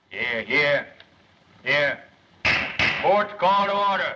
Here. Court's call to order.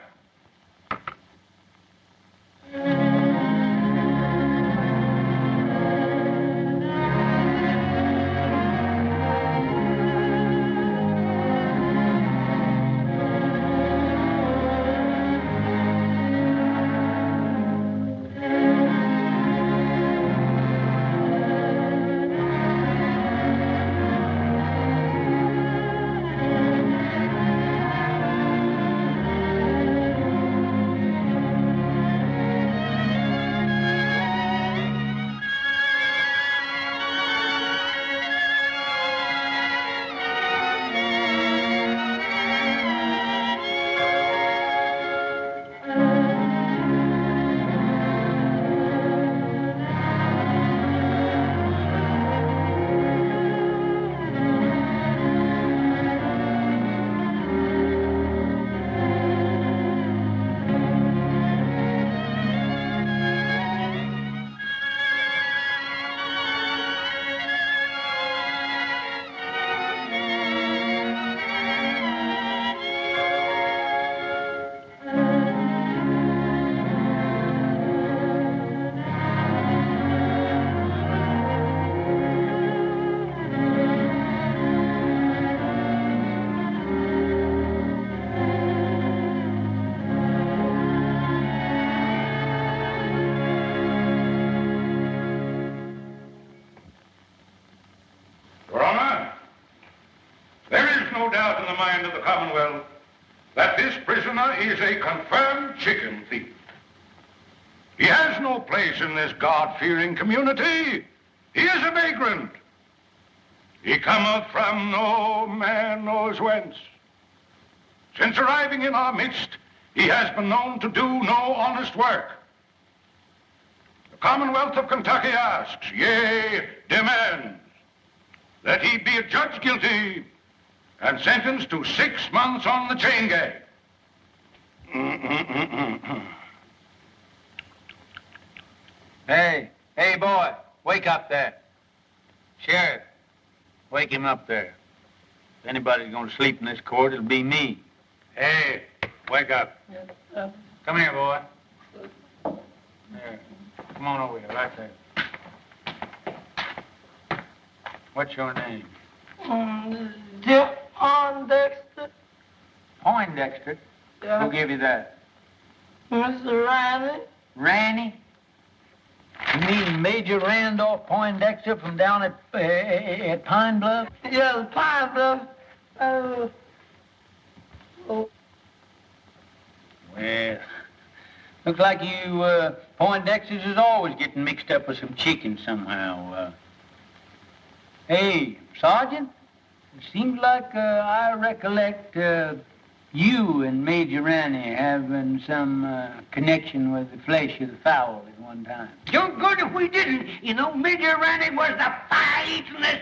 Of the Commonwealth that this prisoner is a confirmed chicken thief. He has no place in this God-fearing community. He is a vagrant. He cometh from no man knows whence. Since arriving in our midst, he has been known to do no honest work. The Commonwealth of Kentucky asks, yea, demands, that he be adjudged guilty and sentenced to 6 months on the chain gang. Hey, boy, wake up there. Sheriff, wake him up there. If anybody's going to sleep in this court, it'll be me. Hey, wake up. Come here, boy. There. Come on over here, right there. What's your name? Poindexter. Poindexter? Yeah. Who gave you that? Mr. Riley. Ranny? You mean Major Randolph Poindexter from down at Pine Bluff? Yeah, Pine Bluff. Oh. Well, looks like you Poindexters is always getting mixed up with some chicken somehow. Hey, Sergeant, it seems like I recollect you and Major Ranny having some connection with the flesh of the fowl at one time. You're good if we didn't. You know, Major Ranny was the fire-eatingest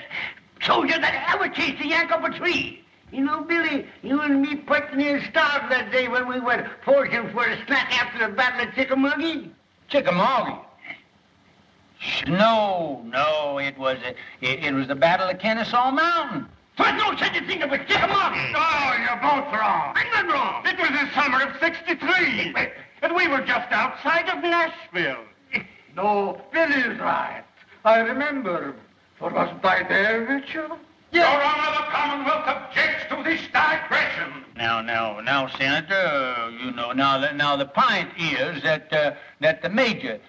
soldier that ever chased a yank up a tree. You know, Billy, you and me pretty near starved that day when we went foraging for a snack after the Battle of Chickamauga. Chickamauga? No, it was the Battle of Kennesaw Mountain. There's no such a thing as a Chickamauga. Oh, you're both wrong. I'm not wrong. It was the summer of '63, and we were just outside of Nashville. No, Billy's right. I remember. For wasn't I there with you? Your Honor, the Commonwealth objects to this digression. Now, Senator, you know, now the point is that the Major,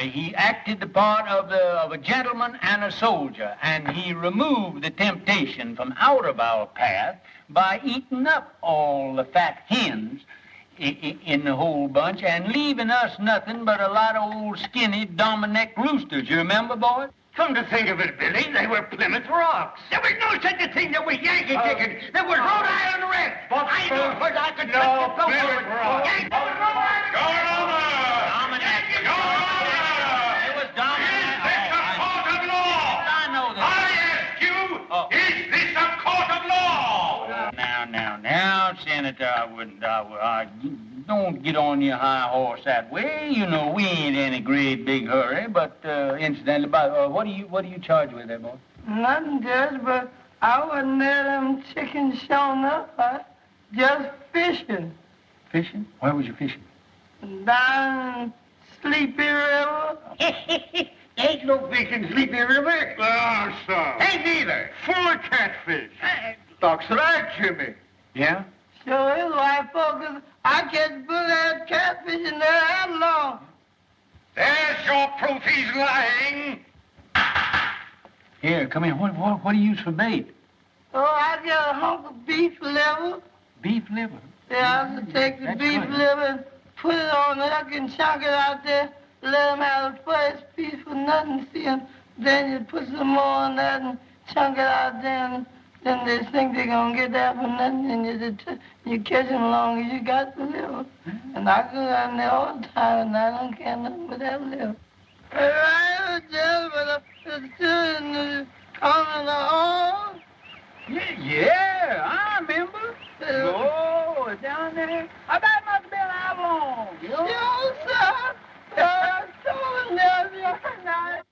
he acted the part of a gentleman and a soldier, and he removed the temptation from out of our path by eating up all the fat hens in the whole bunch and leaving us nothing but a lot of old skinny Dominic roosters. You remember, boy? Come to think of it, Billy, they were Plymouth Rocks. There was no such a thing that was Yankee chicken. There was Rhode Island Red. I knew because I could touch the Plymouth Rock. Yankee was Rhode Island Your Honor! Dominic. Your Honor! It was Dominic. Is this a court of law? I know that. I ask you, is this a court of law? Now, Senator, I don't get on your high horse that way. You know, we ain't in a great big hurry, but incidentally, what are you charged with there, boy? Nothing, Judge, but I wasn't there, them chickens showing up. I just fishing. Fishing? Where was you fishing? Down Sleepy River. Ain't no fish in Sleepy River. Ah, son. Ain't neither. Full of catfish. Talks right, Jimmy. Yeah? Sure is, white folks. I catch bullet catfish in there that long. There's your proof he's lying. Here, come here. What do you use for bait? Oh, I got a hunk of beef liver. Beef liver. Yeah, I have to take the That's beef good. liver and put it on there. I can chunk it out there, let them have the first piece for nothing, see, and then you put some more on that and chunk it out there, and then they think they're going to get that for nothing, and you catch them long as you got the liver. And I go down there all the time, and I don't care nothing but that liver. Right, just with the coming on. Yeah, I remember. Oh, down there. I bet it must have been how long? Yes, sir. I told him the other night.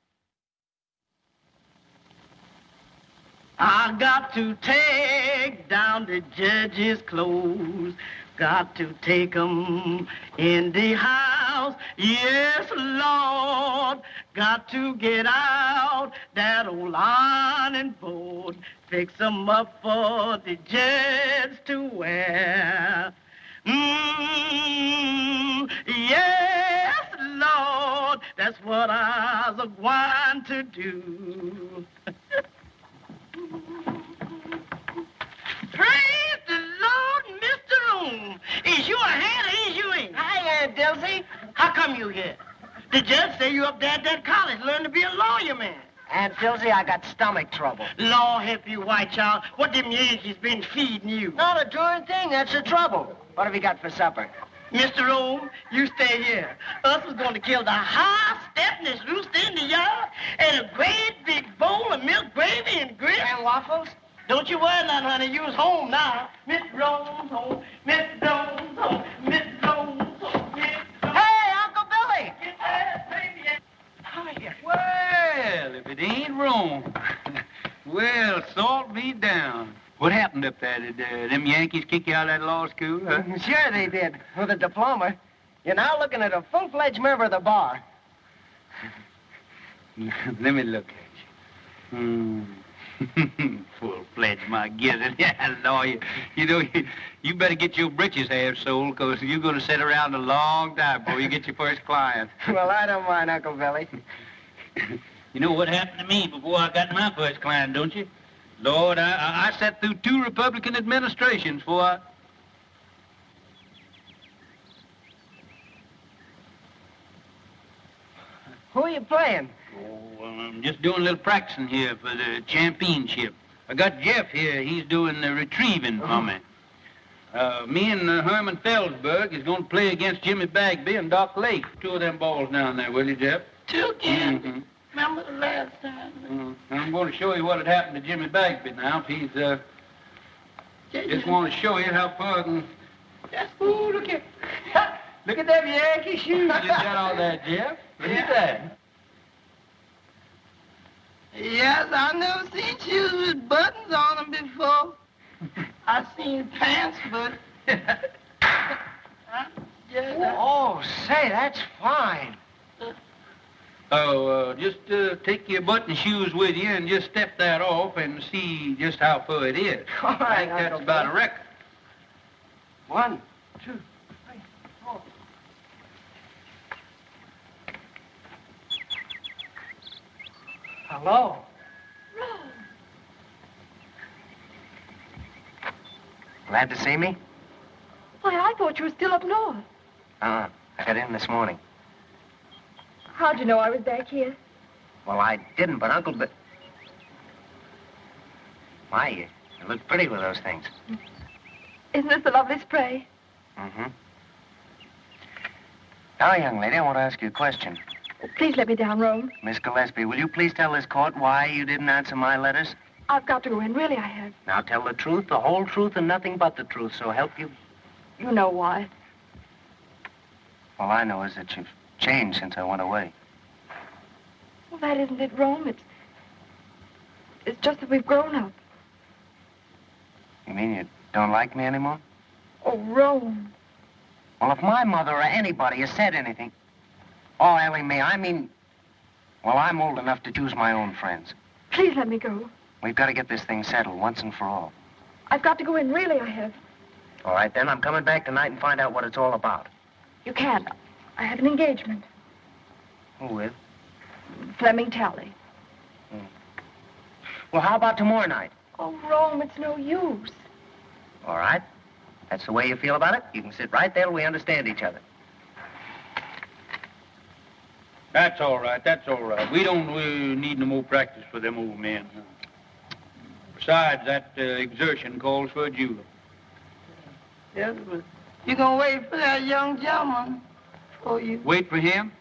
I got to take down the judge's clothes. Got to take 'em in the house. Yes, Lord. Got to get out that old ironing board. Fix 'em up for the judge to wear. Yes, Lord. That's what I was going to do. Praise the Lord, Mr. Room. Is you a hand or is you ain't? Hi, Aunt Dilsey. How come you here? The judge say you up there at that college learn to be a lawyer, man. Aunt Dilsey, I got stomach trouble. Lord help you, white child. What them Yankees been feeding you? Not a darn thing. That's the trouble. What have you got for supper? Mr. Rome, you stay here. Us was going to kill the high-stepness rooster in the yard and a great big bowl of milk gravy and grits. And waffles? Don't you worry none, honey. You's home now. Miss Rome's home. Miss Rome's home. Miss Rome's home. Miss Rome's Hey, Uncle Billy! Get that baby. Hiya. Well, if it ain't wrong. Well, salt me down. What happened up there? Did them Yankees kick you out of that law school? Huh? Sure they did, with a diploma. You're now looking at a full-fledged member of the bar. Let me look at you. Full-fledged, my gizzard. Yeah, lawyer. You know, you better get your britches half sold, because you're going to sit around a long time before you get your first client. Well, I don't mind, Uncle Billy. You know what happened to me before I got my first client, don't you? Lord, I sat through 2 Republican administrations before I... Who are you playing? Oh, I'm just doing a little practicing here for the championship. I got Jeff here. He's doing the retrieving for me. Me and Herman Felsberg is going to play against Jimmy Bagby and Doc Lake. 2 of them balls down there, will you, Jeff? 2 again. Mm-hmm. Remember the last time? I'm going to show you what had happened to Jimmy Bagby now. If he's, just want to show you how far I can... Ooh, look at... Look at them Yankee shoes you got all that, Jeff. Look at that. Yes, I never seen shoes with buttons on them before. I seen pants, but... Oh, say, that's fine. Oh, just take your button shoes with you and just step that off and see just how far it is. All I right, think that's Uncle about a Bill. record. 1, 2, 3, 4. Hello. Glad to see me? Why, I thought you were still up north. I got in this morning. How'd you know I was back here? Well, I didn't, but Uncle Bill... My, you look pretty with those things. Isn't this a lovely spray? Mm-hmm. Now, young lady, I want to ask you a question. Please let me down, Rome. Miss Gillespie, will you please tell this court why you didn't answer my letters? I've got to go in. Really, I have. Now, tell the truth, the whole truth, and nothing but the truth, so help you. You know why. All I know is that you've changed since I went away. Well, that isn't it, Rome. It's just that we've grown up. You mean you don't like me anymore? Oh, Rome. Well, if my mother or anybody has said anything... Oh, Ellie Mae, I mean... Well, I'm old enough to choose my own friends. Please let me go. We've got to get this thing settled once and for all. I've got to go in, really, I have. All right, then. I'm coming back tonight and find out what it's all about. You can't. I have an engagement. Who with? Fleming Talley. Well, how about tomorrow night? Oh, Rome, it's no use. All right. That's the way you feel about it. You can sit right there till we understand each other. That's all right. That's all right. We don't need no more practice for them old men. Besides, that exertion calls for a julep. Yes, but you gonna wait for that young gentleman for you. Wait for him?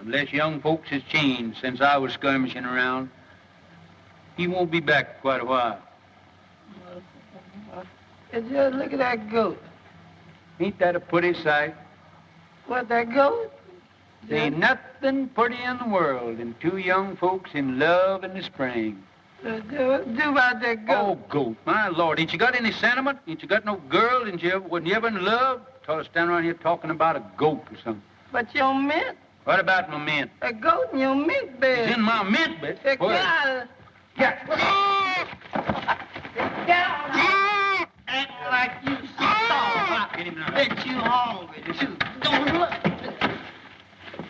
Unless young folks has changed since I was skirmishing around. He won't be back for quite a while. Just look at that goat. Ain't that a pretty sight? What, that goat? There ain't nothing pretty in the world than two young folks in love in the spring. Do about that goat. Oh, goat, my Lord. Ain't you got any sentiment? Ain't you got no girl? Wasn't you ever in love? Tell us stand around here talking about a goat or something. But your mint, What about my mint? a goat in your mint bed. It's in my mint bed. Get Where? out of Acting like you starved. Get him now. Bet you hungry, too. Don't look.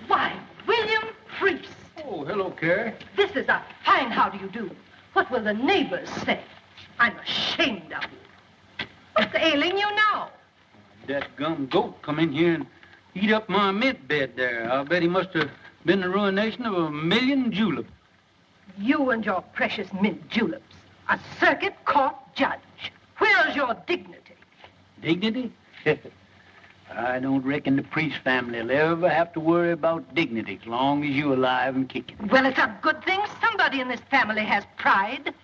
Why, William Priest, Oh, hello, Carrie. this is a fine how do you do. What will the neighbors say? I'm ashamed of you. What's ailing you now? That gum goat come in here and eat up my mint bed there. I'll bet he must have been the ruination of 1,000,000 juleps. You and your precious mint juleps. A circuit court judge. Where's your dignity? Dignity? I don't reckon the Priest family will ever have to worry about dignity as long as you're alive and kicking. Well, it's a good thing somebody in this family has pride.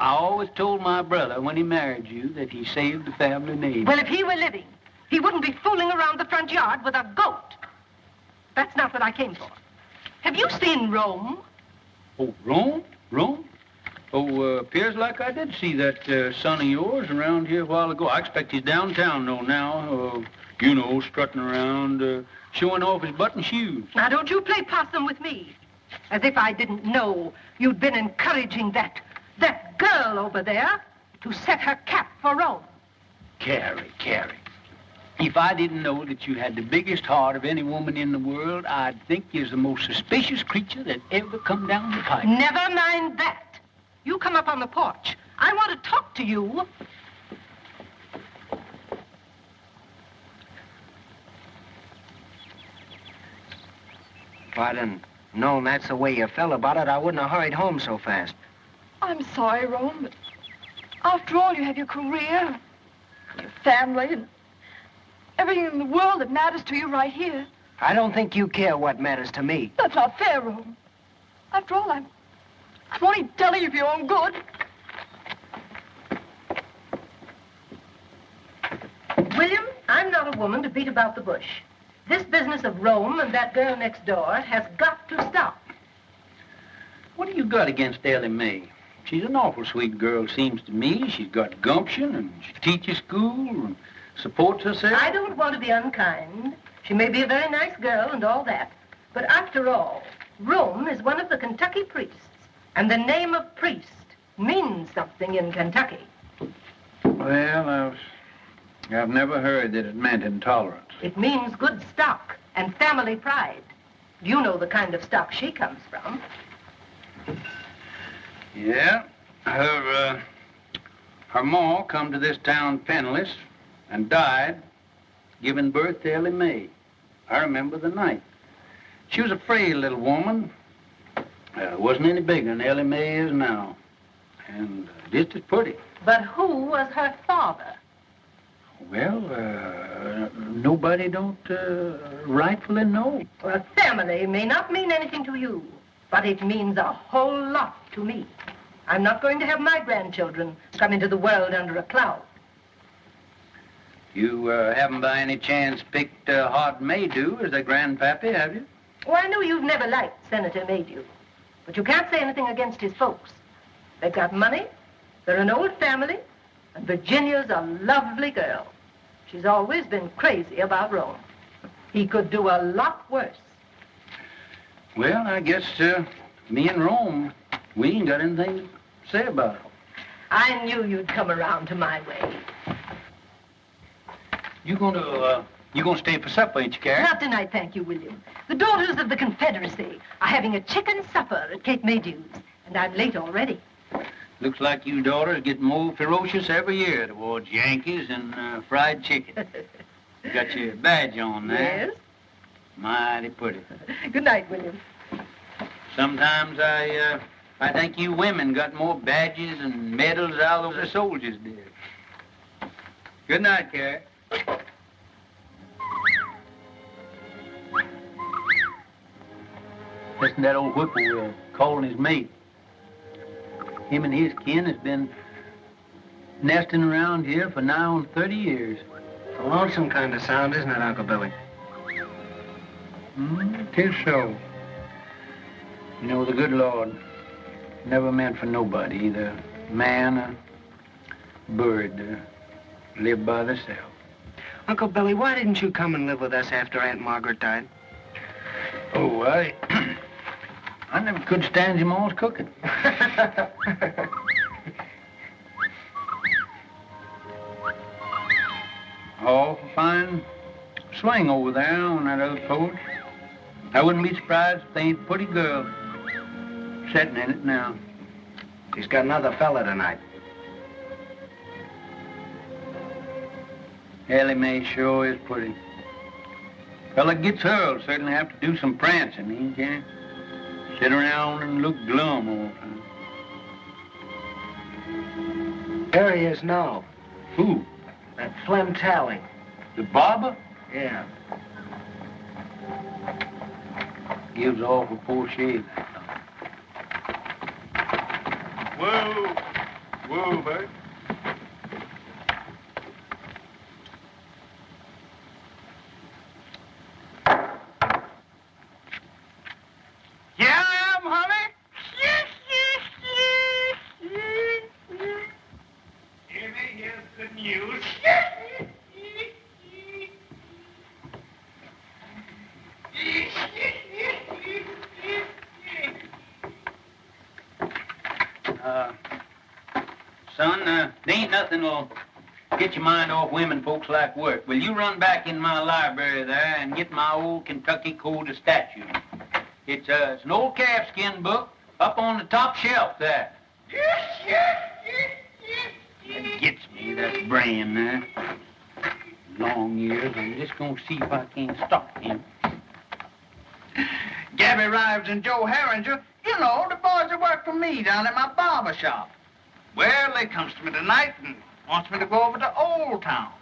I always told my brother when he married you that he saved the family name. Well, if he were living, he wouldn't be fooling around the front yard with a goat. That's not what I came for. Have you seen Rome? Oh, Rome? Rome? Oh, appears like I did see that son of yours around here a while ago. I expect he's downtown, though, now. Strutting around, showing off his button shoes. Now, don't you play possum with me. As if I didn't know you'd been encouraging that girl over there to set her cap for Rome. Carrie. If I didn't know that you had the biggest heart of any woman in the world, I'd think you're the most suspicious creature that ever come down the pipe. Never mind that. You come up on the porch. I want to talk to you. If I'd have known that's the way you felt about it, I wouldn't have hurried home so fast. I'm sorry, Rome, but after all, you have your career, your family, and everything in the world that matters to you right here. I don't think you care what matters to me. That's not fair, Rome. After all, I'm only telling you for your own good. William, I'm not a woman to beat about the bush. This business of Rome and that girl next door has got to stop. What do you got against Ellie Mae? She's an awful sweet girl, seems to me. She's got gumption, and she teaches school, and supports herself. I don't want to be unkind. She may be a very nice girl and all that. But after all, Rome is one of the Kentucky priests. And the name of priest means something in Kentucky. Well, I've never heard that it meant intolerance. It means good stock and family pride. You know the kind of stock she comes from. Yeah, her ma come to this town penniless and died, giving birth to Ellie Mae. I remember the night. She was a frail little woman. Wasn't any bigger than Ellie Mae is now. And just as pretty. But who was her father? Well, nobody don't rightfully know. Well, family may not mean anything to you, but it means a whole lot to me. I'm not going to have my grandchildren come into the world under a cloud. You haven't by any chance picked Hod Maydew as their grandpappy, have you? Oh, I know you've never liked Senator Maydew, but you can't say anything against his folks. They've got money, They're an old family, and Virginia's a lovely girl. She's always been crazy about Rome. He could do a lot worse. Well, I guess me and Rome, we ain't got anything to say about it. I knew you'd come around to my way. You gonna stay for supper, ain't you, Carrie? Not tonight, thank you, William. The Daughters of the Confederacy are having a chicken supper at Cape Maydews, and I'm late already. Looks like you daughters get more ferocious every year towards Yankees and fried chicken. You got your badge on there. Yes? Mighty pretty. Good night, William. Sometimes I think you women got more badges and medals out of the soldiers did. Good night, Carrie. Listen to that old whippoorwill calling his mate. Him and his kin has been nesting around here for nigh on 30 years. It's a lonesome kind of sound, isn't it, Uncle Billy? Tis so. You know, the good Lord never meant for nobody, either man or bird, to live by themselves. Uncle Billy, why didn't you come and live with us after Aunt Margaret died? Oh, I never could stand your mom's cooking. Oh, fine swing over there on that other porch. I wouldn't be surprised if they ain't a pretty girl sitting in it now. She's got another fella tonight. Ellie Mae sure is pretty. Fella gets her will certainly have to do some prancing. He can't sit around and look glum all the time. There he is now. Who? That Flem Tally. The barber? Yeah. Gives awful poor shave. Whoa. Whoa, Bert. Yeah, I am, honey. Here's the news. Son, there ain't nothing will get your mind off women folks like work. Will you run back in my library there and get my old Kentucky Code of Statutes? It's an old calfskin book up on the top shelf there. That gets me, that brand there. Long years, I'm just gonna see if I can't stop him. Gabby Rives and Joe Herringer, you know, the boys that work for me down at my barber shop. Well, they comes to me tonight and wants me to go over to Old Town.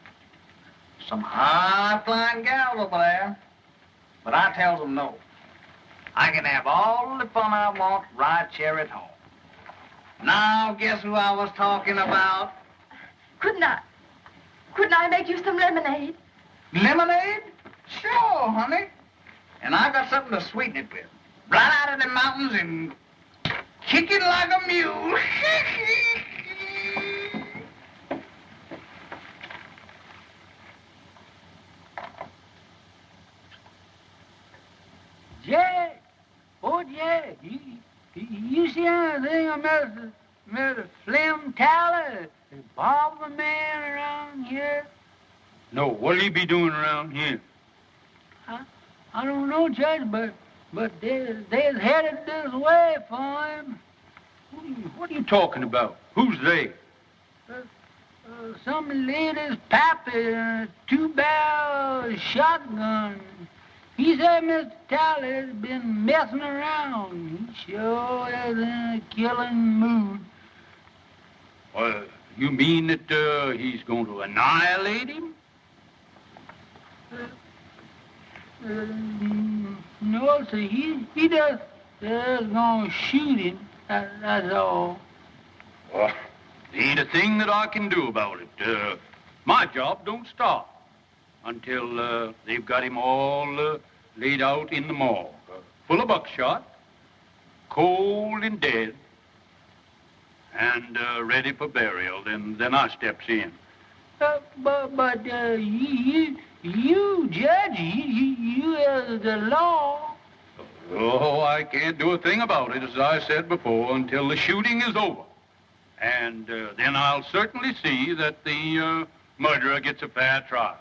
Some high-flying gals over there. But I tells them no. I can have all the fun I want right here at home. Now, guess who I was talking about? Couldn't I make you some lemonade? Lemonade? Sure, honey. And I got something to sweeten it with. Right out of the mountains and kicking like a mule. Jack! Oh, Jack, you see anything of Mr. Flem Tally, the barber man around here? No, what'll he be doing around here? I don't know, Judge, but they're headed this way for him. What are you talking about? Who's they? Some lady's pappy in a two-barrel shotgun. He said Mr. Tally's been messing around. He sure is in a killing mood. You mean that he's going to annihilate him? No, sir. He just going to shoot him. That's all. Well, there ain't a thing that I can do about it. My job don't stop until they've got him all laid out in the morgue, full of buckshot, cold and dead. and ready for burial. Then I steps in. But you, Judge, you the law. Oh, I can't do a thing about it, as I said before, until the shooting is over. And then I'll certainly see that the murderer gets a fair trial.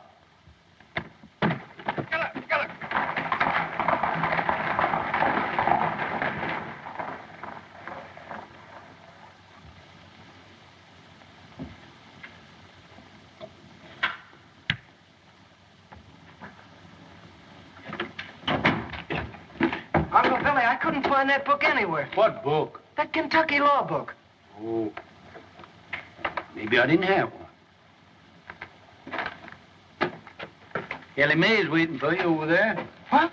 Uncle Billy, I couldn't find that book anywhere. What book? That Kentucky law book. Oh, maybe I didn't have one. Ellie Mae's waiting for you over there. What?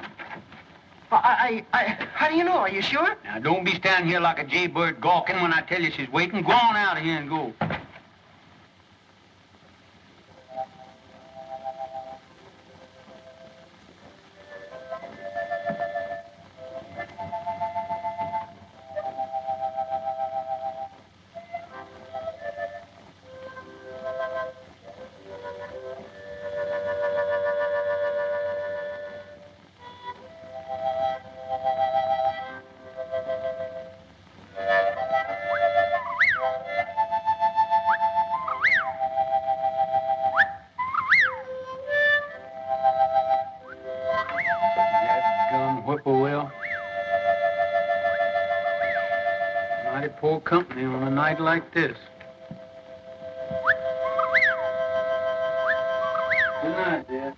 How do you know? Are you sure? Now, don't be standing here like a jaybird gawking when I tell you she's waiting. Go on out of here and go. Whippoorwill. Mighty poor company on a night like this. Good night, Dad.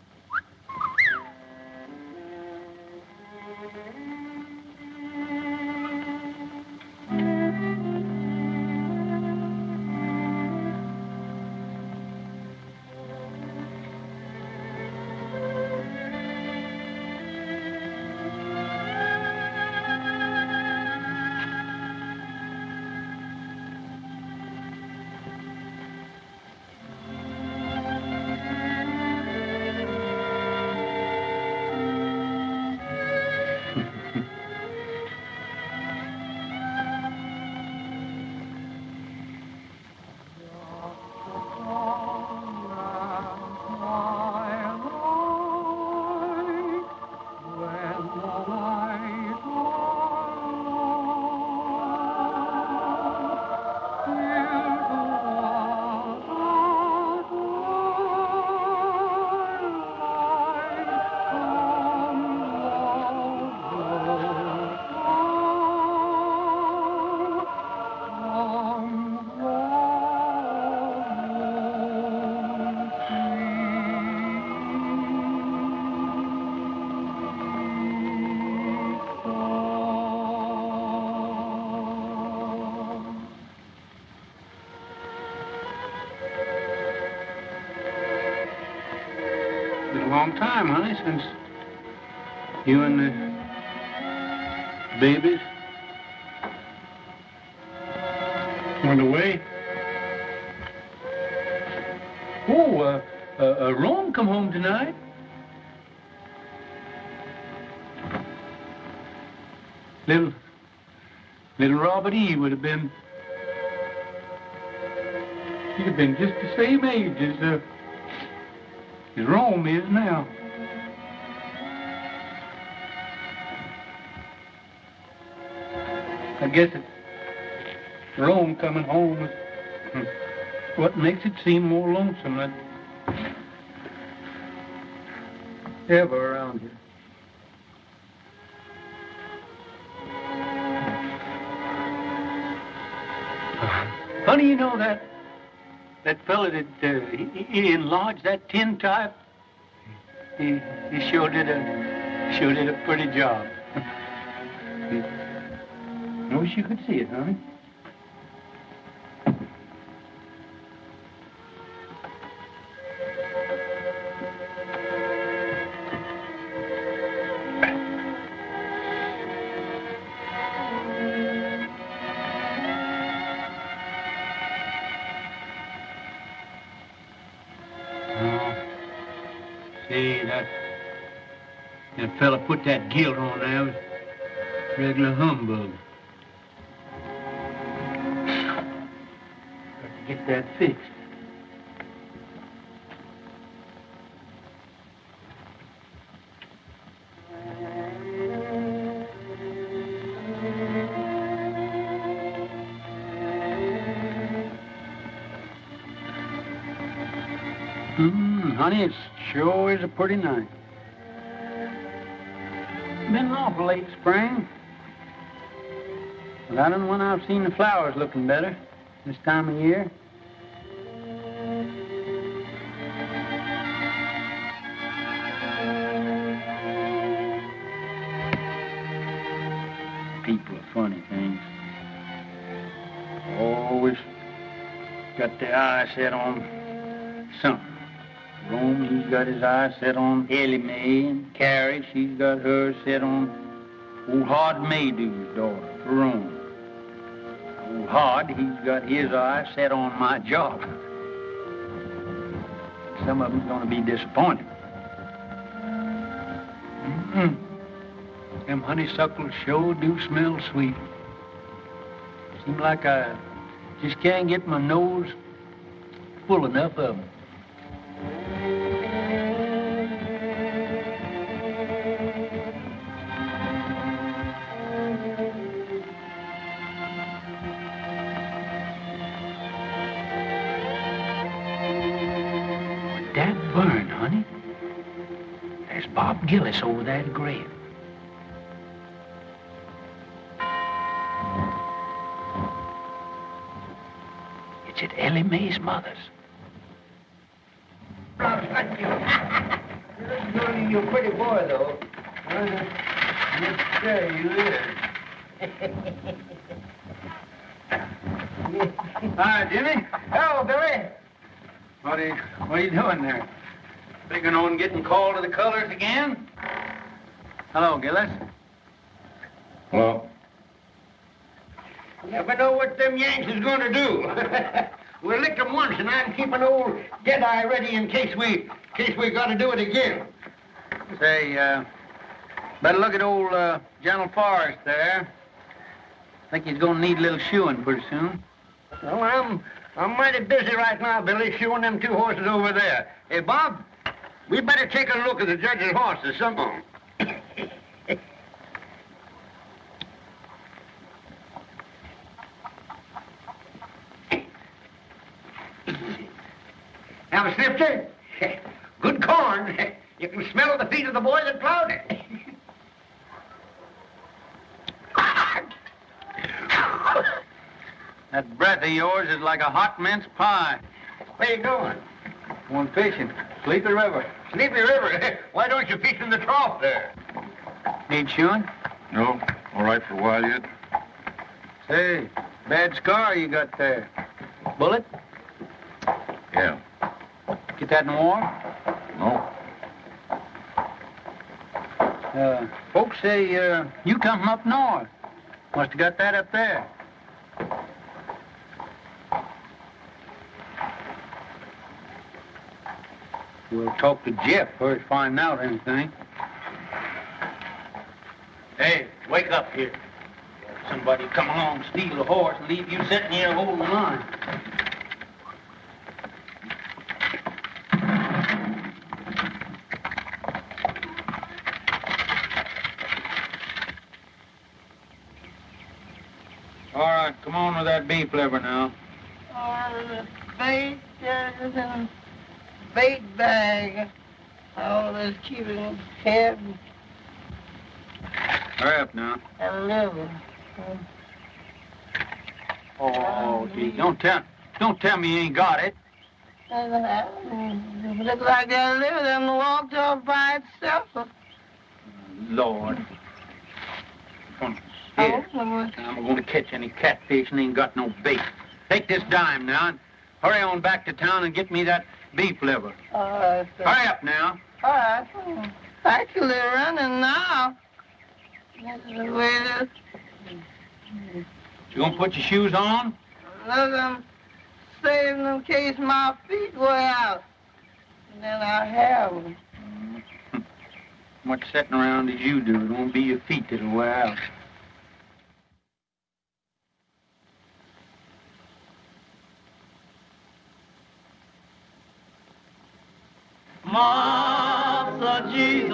Been a long time, honey, since you and the babies went away. Oh, Rome come home tonight. Little Robert E. would have been, he'd have been just the same age as Rome is now. I guess it's Rome coming home is what makes it seem more lonesome than ever around here. Honey, you know that fella that he enlarged that tin type, he sure did a pretty job. I wish you could see it, honey. See, that fella put that gilt on there was regular humbug. get that fixed. Honey, it sure is a pretty night. Been an awful late spring. But I don't know when I've seen the flowers looking better this time of year. People are funny things. Always got their eye set on something. Rome, he's got his eye set on Ellie Mae, and Carrie, she's got hers set on old Hod Maydew's daughter, Rome. Old Hod, he's got his eye set on my job. Some of them's gonna be disappointed. Them honeysuckles sure do smell sweet. Seems like I just can't get my nose full enough of them. That burn, honey. There's Bob Gillis over that grave. It's at Ellie Mae's mother's. You're a pretty boy, though. There you is. Hi, Jimmy. Hello, Billy. What are you doing there? Figuring on getting called to the colors again? Hello, Gillis. Well, Never know what them Yanks is going to do. We licked them once, and I'm keeping old Deadeye ready in case we got to do it again. Say, better look at old General Forrest there. Think he's gonna need a little shoeing pretty soon. Well, I'm mighty busy right now, Billy, shoeing them two horses over there. Hey, Bob, we better take a look at the judge's horses sometime. Have a snifter? Good corn. You can smell the feet of the boy that plowed it. That breath of yours is like a hot mince pie. Where you going? Going fishing. Sleepy River. Sleepy River? Why don't you fish in the trough there? Need shoeing? no, all right for a while yet. Say, bad scar you got there. Bullet? Yeah. Get that in war? No. Folks say you come from up north. Must have got that up there. We'll talk to Jeff first, find out anything. Hey, wake up here. Somebody come along, steal a horse, and leave you sitting here holding the line. All right, come on with that beef liver now. The bait, is in bait bag. Oh, let's keep it in head Hurry up now. and liver. Oh, gee, don't tell me you ain't got it. It looks like that liver them walked off by itself. Lord. Oh, Here, I'm going to catch any catfish and ain't got no bait. Take this dime now and hurry on back to town and get me that beef liver. all right, sir. Hurry up now. All right. Actually running now. This is the way it is. You gonna put your shoes on? Look, I'm saving in case my feet wear out. And then I have them. Much sitting around as you do. It won't be your feet that'll wear out. Master Jesus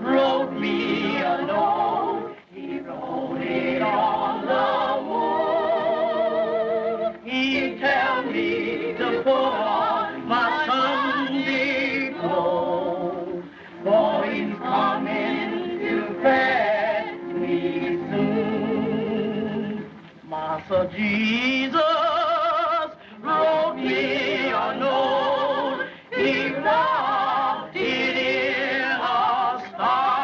wrote me a note. He wrote it on the wall. He tell me to put on my Sunday clothes, for he's coming to fetch me soon. Master Jesus wrote me a note. He wrote it in a star.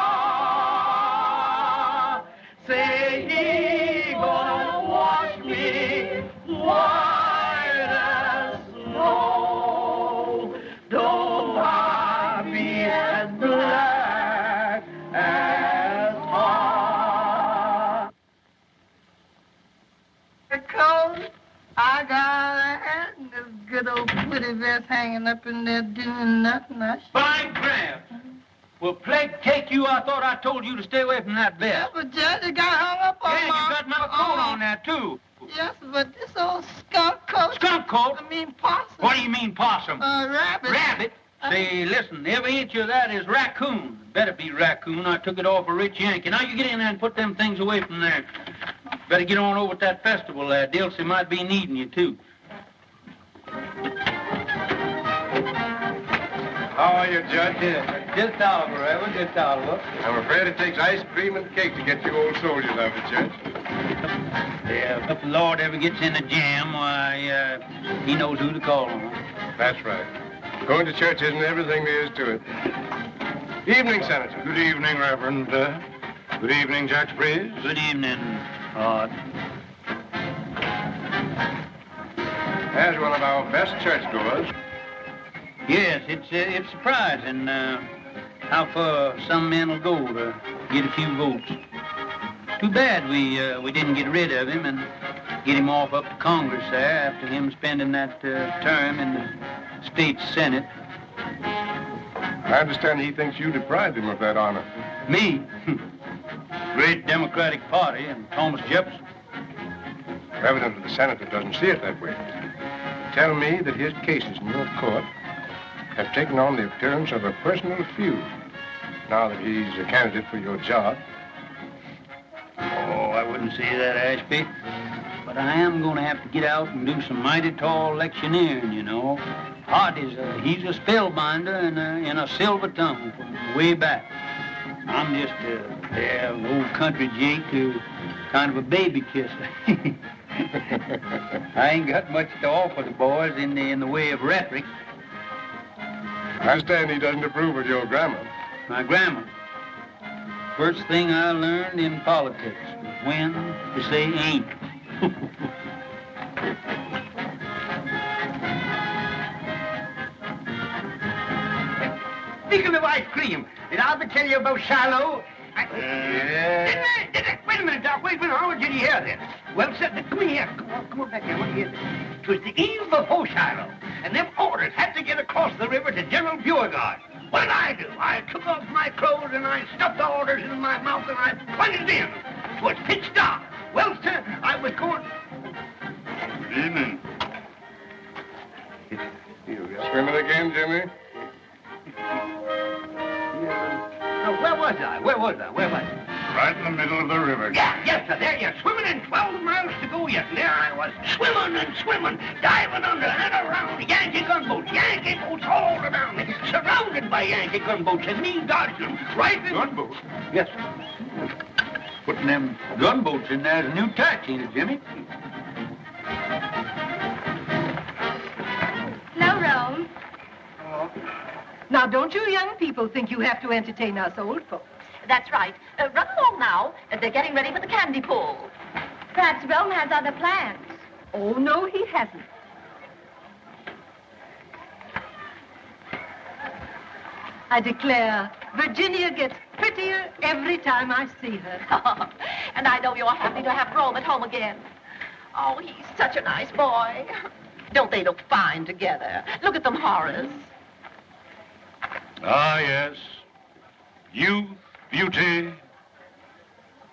Say he gonna wash me white as snow. Though I be as black as tar. Because I got a hat and this good old pretty vest hanging up in there doing nothing. Fine crab. Well, plague take you, I thought I told you to stay away from that Yeah, vest. but Judge, it got hung up on Yeah, you got my coat on there, too. Yes, but this old skunk coat. Skunk coat? I mean possum. What do you mean, possum? Rabbit. Rabbit? Say, listen, every inch of that is raccoon. Better be raccoon. I took it off a rich Yankee. Now you get in there and put them things away from there. Better get on over at that festival there. Dilsey might be needing you, too. How are you, Judge? Just Oliver, Ever. Just Oliver. I'm afraid it takes ice cream and cake to get you old soldiers out of it, Judge. Yeah, if the Lord ever gets in a jam, why, he knows who to call on. That's right. Going to church isn't everything there is to it. Evening, Senator. Good evening, Reverend. Good evening, Judge Breeze. Good evening, Rod. As one of our best churchgoers. Yes, it's surprising how far some men will go to get a few votes. Too bad we didn't get rid of him and get him off up to Congress there after him spending that term in the state Senate. I understand he thinks you deprived him of that honor. Me? Great Democratic Party and Thomas Jefferson. Evidently, the senator doesn't see it that way. Tell me that his cases in your court have taken on the appearance of a personal feud now that he's a candidate for your job. Oh, I wouldn't say that, Ashby. But I am going to have to get out and do some mighty tall electioneering, you know. Hart he's a spellbinder in a silver tongue from way back. I'm just an old country Jake who kind of a baby kisser. I ain't got much to offer the boys in the way of rhetoric. I understand he doesn't approve of your grammar. My grammar. First thing I learned in politics was when to say ain't. Speaking of ice cream, did I ever tell you about Shiloh? Didn't I? Wait a minute, Doc. Wait a minute. How did you hear this? Well, come here. Come on back here. I want to hear this. It was the eve before Shiloh, and them orders had to get across the river to General Beauregard. What did I do? I took off my clothes and I stuffed the orders in my mouth and I plunged in. It was pitch dark. Well, sir, I was going... Good evening. Swimming again, Jimmy? Now, where was I? Where was I? Right in the middle of the river. Yeah, yes, sir. There you're swimming in 12 miles to go yet. And there I was, swimming and swimming, diving under and around. Yankee gunboats all around me, surrounded by Yankee gunboats, and me dodging right in... Gunboats? Yes, sir. Putting them gunboats in there is a new tax, ain't it, Jimmy? Now, Rome. Now, don't you young people think you have to entertain us old folks? That's right. Run along now. They're getting ready for the candy pull. Perhaps Rome has other plans. Oh, no, he hasn't. I declare, Virginia gets prettier every time I see her. And I know you're happy to have Rome at home again. Oh, he's such a nice boy. Don't they look fine together? Look at them, Horace. Ah, yes. Youth, beauty.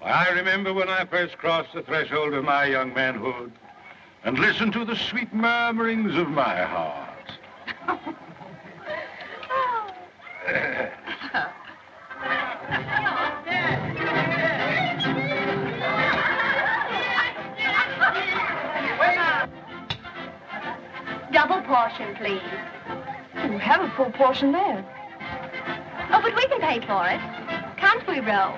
I remember when I first crossed the threshold of my young manhood and listened to the sweet murmurings of my heart. Oh, double portion, please. You have a full portion there. Oh, but we can pay for it. Can't we, Ro?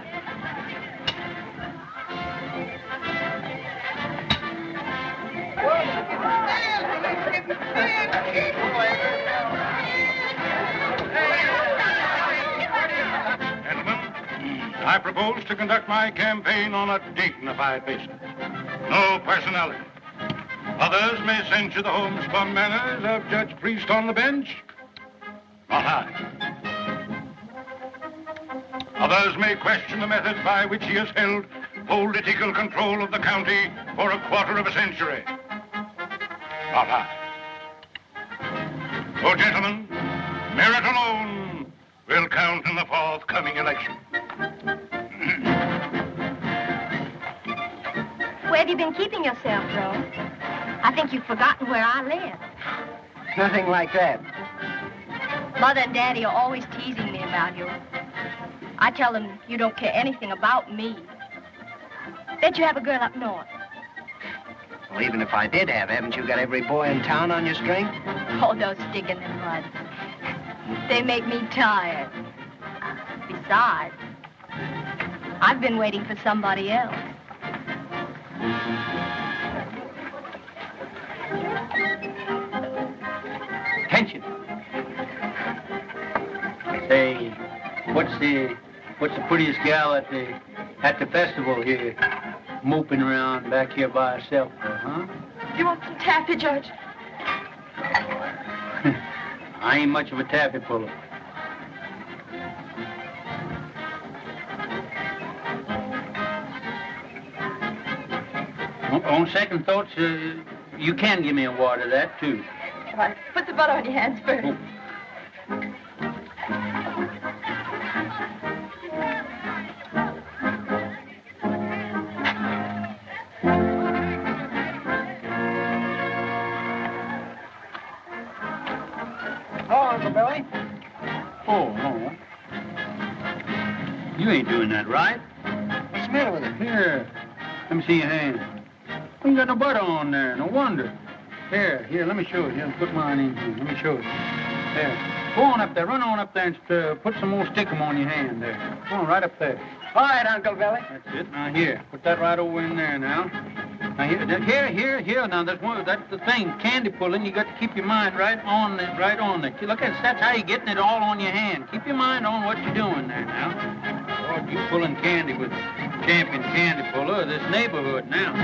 Gentlemen, I propose to conduct my campaign on a dignified basis. No personality. Others may censure the homespun manners of Judge Priest on the bench. Not I. Others may question the methods by which he has held political control of the county for a quarter of a century. Not I. Oh, gentlemen, merit alone will count in the forthcoming election. Where have you been keeping yourself, Ro? I think you've forgotten where I live. Nothing like that. Mother and Daddy are always teasing me about you. I tell them you don't care anything about me. Bet you have a girl up north. Well, even if I did have, haven't you got every boy in town on your string? Oh, those stick in the mud. They make me tired. Besides, I've been waiting for somebody else. Attention. Say, what's the prettiest gal at the festival here, moping around back here by herself, huh? You want some taffy, Judge? I ain't much of a taffy puller. On second thoughts, you can give me a wad of that, too. All right, put the butter on your hands first. Oh. Uncle Billy. Oh, no. You ain't doing that right. What's the matter with it? Here, let me see your hand. You ain't got no butter on there, no wonder. Here, let me show you. Here, put mine in here. Let me show you. There. Go on up there. Run on up there and put some more stickum on your hand there. Go on, right up there. All right, Uncle Billy. That's it. Now, here. Put that right over in there now. Now, here. Now, that's the thing. Candy pulling, you got to keep your mind right on it. Look, that's how you're getting it all on your hand. Keep your mind on what you're doing there now. Lord, you pulling candy with champion candy puller of this neighborhood now.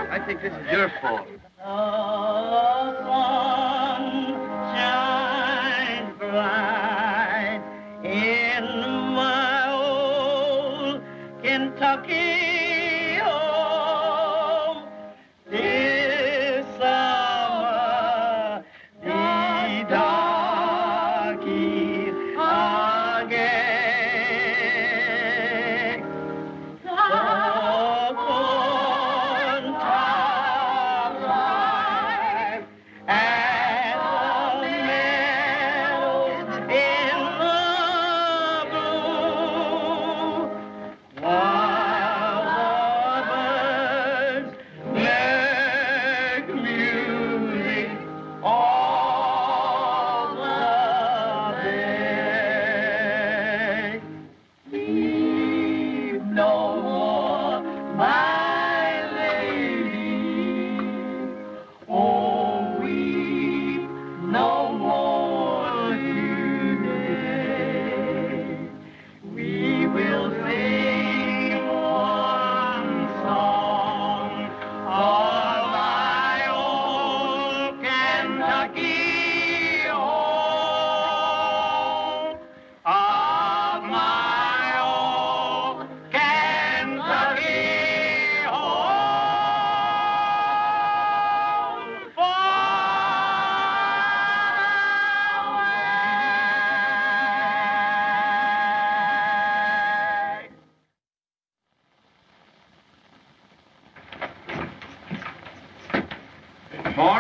I think this is your fault. The sun shines bright in my old Kentucky home. This summer the darkies are gay. The corn tops rise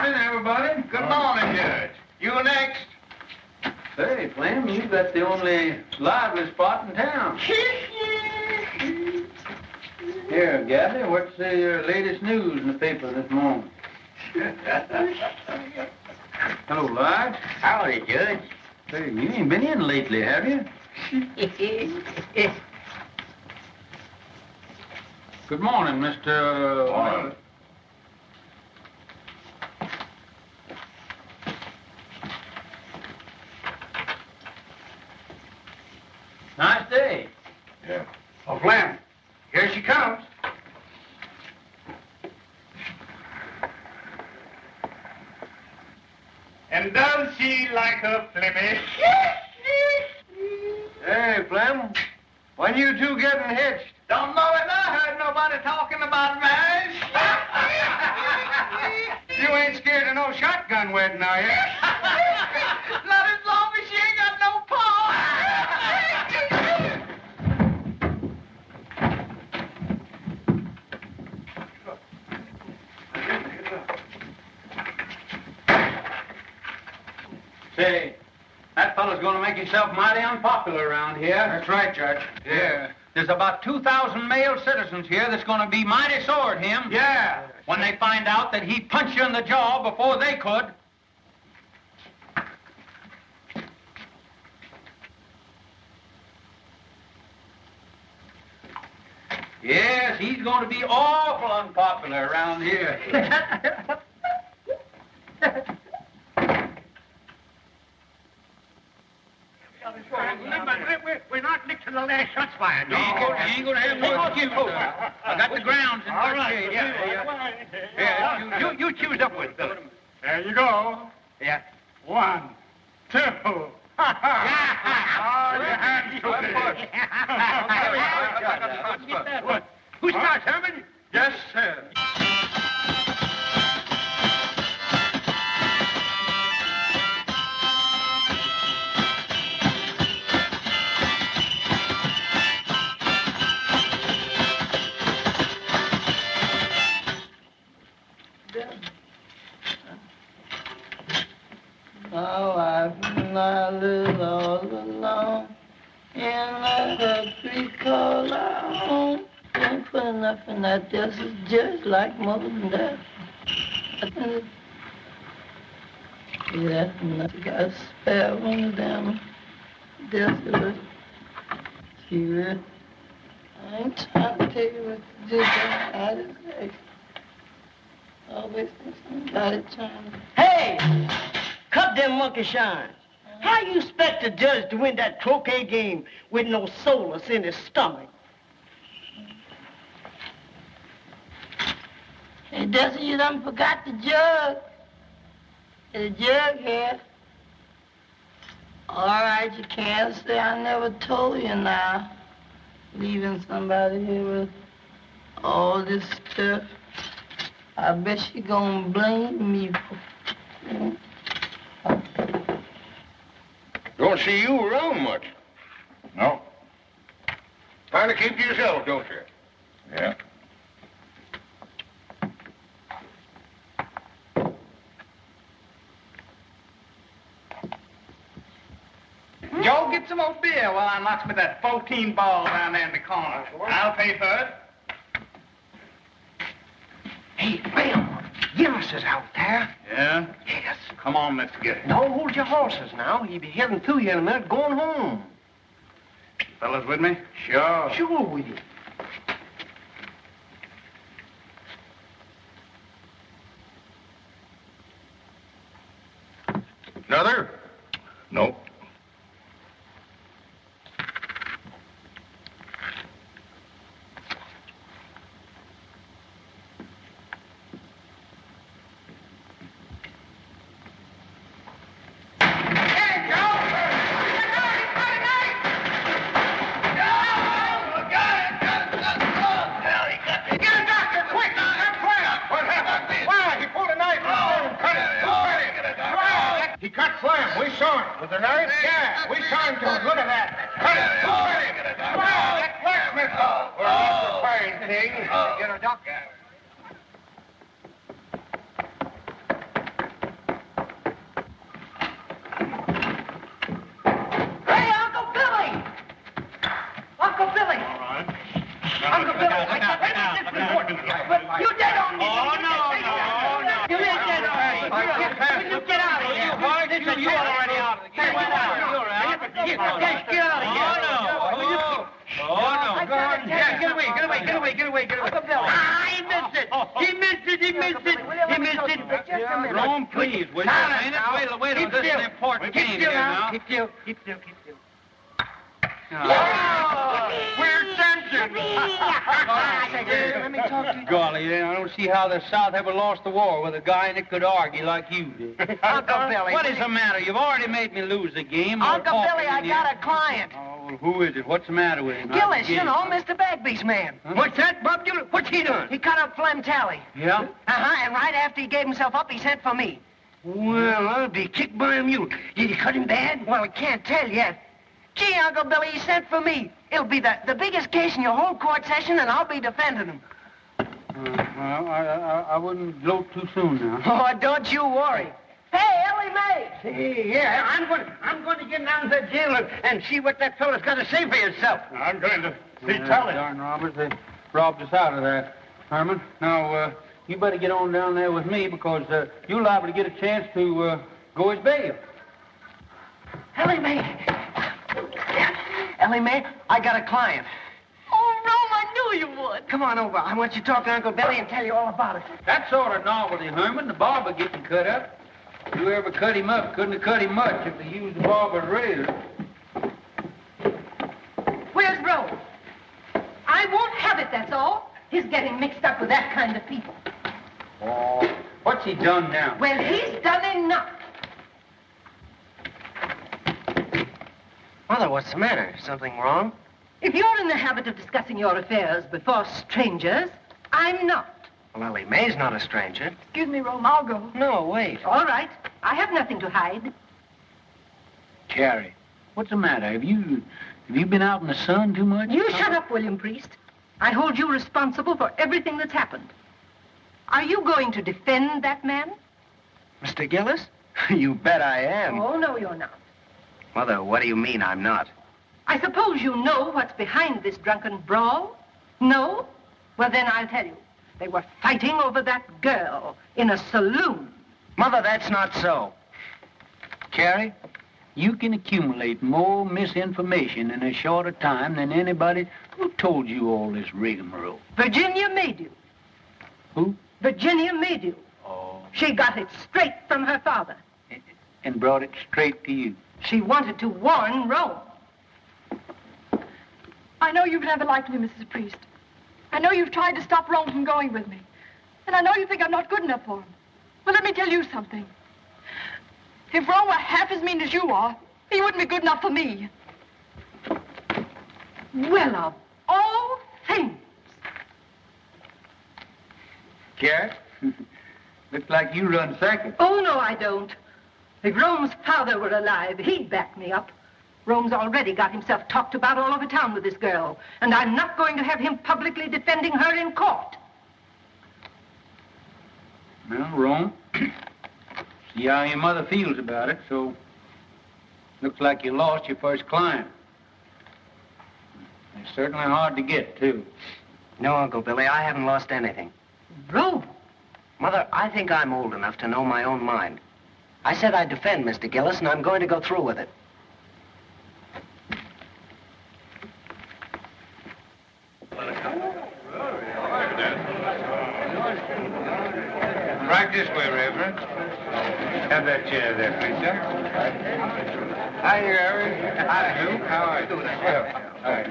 morning, everybody. Good morning, Judge. You next. Hey, Flem, you got the only lively spot in town. Here, Gabby, what's the latest news in the paper this morning? Hello, Lige. Howdy, Judge. Hey, you ain't been in lately, have you? Good morning, Mr. Morning. Nice day. Yeah. Oh, Flem, here she comes. And does she like her Flemish? Hey, Flem, when you two getting hitched? Don't know it. I heard nobody talking about marriage. You ain't scared of no shotgun wedding, are you? Not as long as she ain't got no paw. Say, that fellow's gonna make himself mighty unpopular around here. That's right, Judge. Yeah. There's about 2,000 male citizens here that's gonna be mighty sore at him. Yeah. When they find out that he punched you in the jaw before they could. Yes, he's going to be awful unpopular around here. We're not licked to the last shots fired. You ain't gonna have no excuse. I got the grounds in good shape. Yeah. You choose up with Billy. There you go. Yeah. 1, 2. Oh, your hands What? Who starts, Herman? Yes, sir. My wife and I live all alone in a country called our home. Don't put enough in that. This is just like more than that. Yeah, enough. You got to spare one of them. This is it. See it? I ain't trying to tell you what to do, but I just say. Always think somebody trying to. Hey! Cut them monkey shines. How you expect a judge to win that croquet game with no solace in his stomach? Hey, Dusty, you done forgot the jug. The jug here. All right, you can't say I never told you now. Leaving somebody here with all this stuff. I bet she gonna blame me for... Don't see you around much. No. Kind of keep to yourself, don't you? Yeah. Joe, get some more beer while I knocks me that 14 ball down there in the corner. I'll pay for it. Hey, Bill, Gillis is out there. Yeah? Yes. Come on, let's get it. Don't hold your horses now. He'll be heading to you in a minute, going home. Fellas with me? Sure. Sure with you. Another? Nope. He cut Flem. We saw him. With the knife? Yeah, we saw him to it. Look at that. Cut it. Come on, that blacksmith. We're off the fine thing. Get a doctor. get out of here. You already out of the game. Get out. You're out. Get out of here. Oh, no. Go on. Get away. Uncle Billy. He missed it. Rome, please, will you? Ain't it? Wait on. This is an important game here now. Keep still. We're censored. Let me talk to you. Golly, I don't see how the South ever lost the war with a guy that could argue like you did. Uncle Billy. What is the matter? You've already made me lose the game. Uncle Billy, I got a client. Oh, well, who is it? What's the matter with him? Gillis, you know, Mr. Bagby's man. Huh? What's that, Bob Gillis? What's he doing? He cut up Flem Tally. Yeah? Uh-huh, and right after he gave himself up, he sent for me. Well, I'll be kicked by a mule. Did he cut him bad? Well, I can't tell yet. Gee, Uncle Billy, he sent for me. It'll be the biggest case in your whole court session, and I'll be defending him. Well, I wouldn't gloat too soon now. Oh, don't you worry. Hey, Ellie Mae! Hey, yeah, I'm going to get down to the jail and see what that fellow's got to say for himself. I'm going to see Yeah, Tally. darn robbers, they robbed us out of that, Herman. Now, you better get on down there with me because you're liable to get a chance to go as bail. Ellie Mae! Ellie Mae, I got a client. Oh, Rome, I knew you would. Come on over. I want you to talk to Uncle Billy and tell you all about it. That sort of novelty, Herman, the barber getting cut up. Whoever cut him up couldn't have cut him much if they used the barber's razor. Where's Rome? I won't have it, that's all. He's getting mixed up with that kind of people. Oh, what's he done now? Well, he's done enough. Mother, what's the matter? Something wrong? If you're in the habit of discussing your affairs before strangers, I'm not. Well, Ellie Mae's not a stranger. Excuse me, Rome, I'll go. No, wait. All right. I have nothing to hide. Carrie, what's the matter? Have you been out in the sun too much? You shut up, William Priest. I hold you responsible for everything that's happened. Are you going to defend that man? Mr. Gillis? You bet I am. Oh, no, you're not. Mother, what do you mean I'm not? I suppose you know what's behind this drunken brawl? No? Well, then I'll tell you. They were fighting over that girl in a saloon. Mother, that's not so. Carrie, you can accumulate more misinformation in a shorter time than anybody who told you all this rigmarole. Virginia Maydew. Who? Virginia Maydew. Oh. She got it straight from her father. And brought it straight to you. She wanted to warn Rome. I know you've never liked me, Mrs. Priest. I know you've tried to stop Rome from going with me. And I know you think I'm not good enough for him. Well, let me tell you something. If Rome were half as mean as you are, he wouldn't be good enough for me. Well, of all things. Carrie, looks like you run second. Oh, no, I don't. If Rome's father were alive, he'd back me up. Rome's already got himself talked about all over town with this girl, and I'm not going to have him publicly defending her in court. Well, Rome, see how your mother feels about it, so looks like you lost your first client. It's certainly hard to get, too. No, Uncle Billy, I haven't lost anything. Rome? Mother, I think I'm old enough to know my own mind. I said I'd defend Mr. Gillis, and I'm going to go through with it. Right this way, Reverend. Have that chair there, please, sir. Hi, Reverend. Hi, Duke. How are you? Well, all right.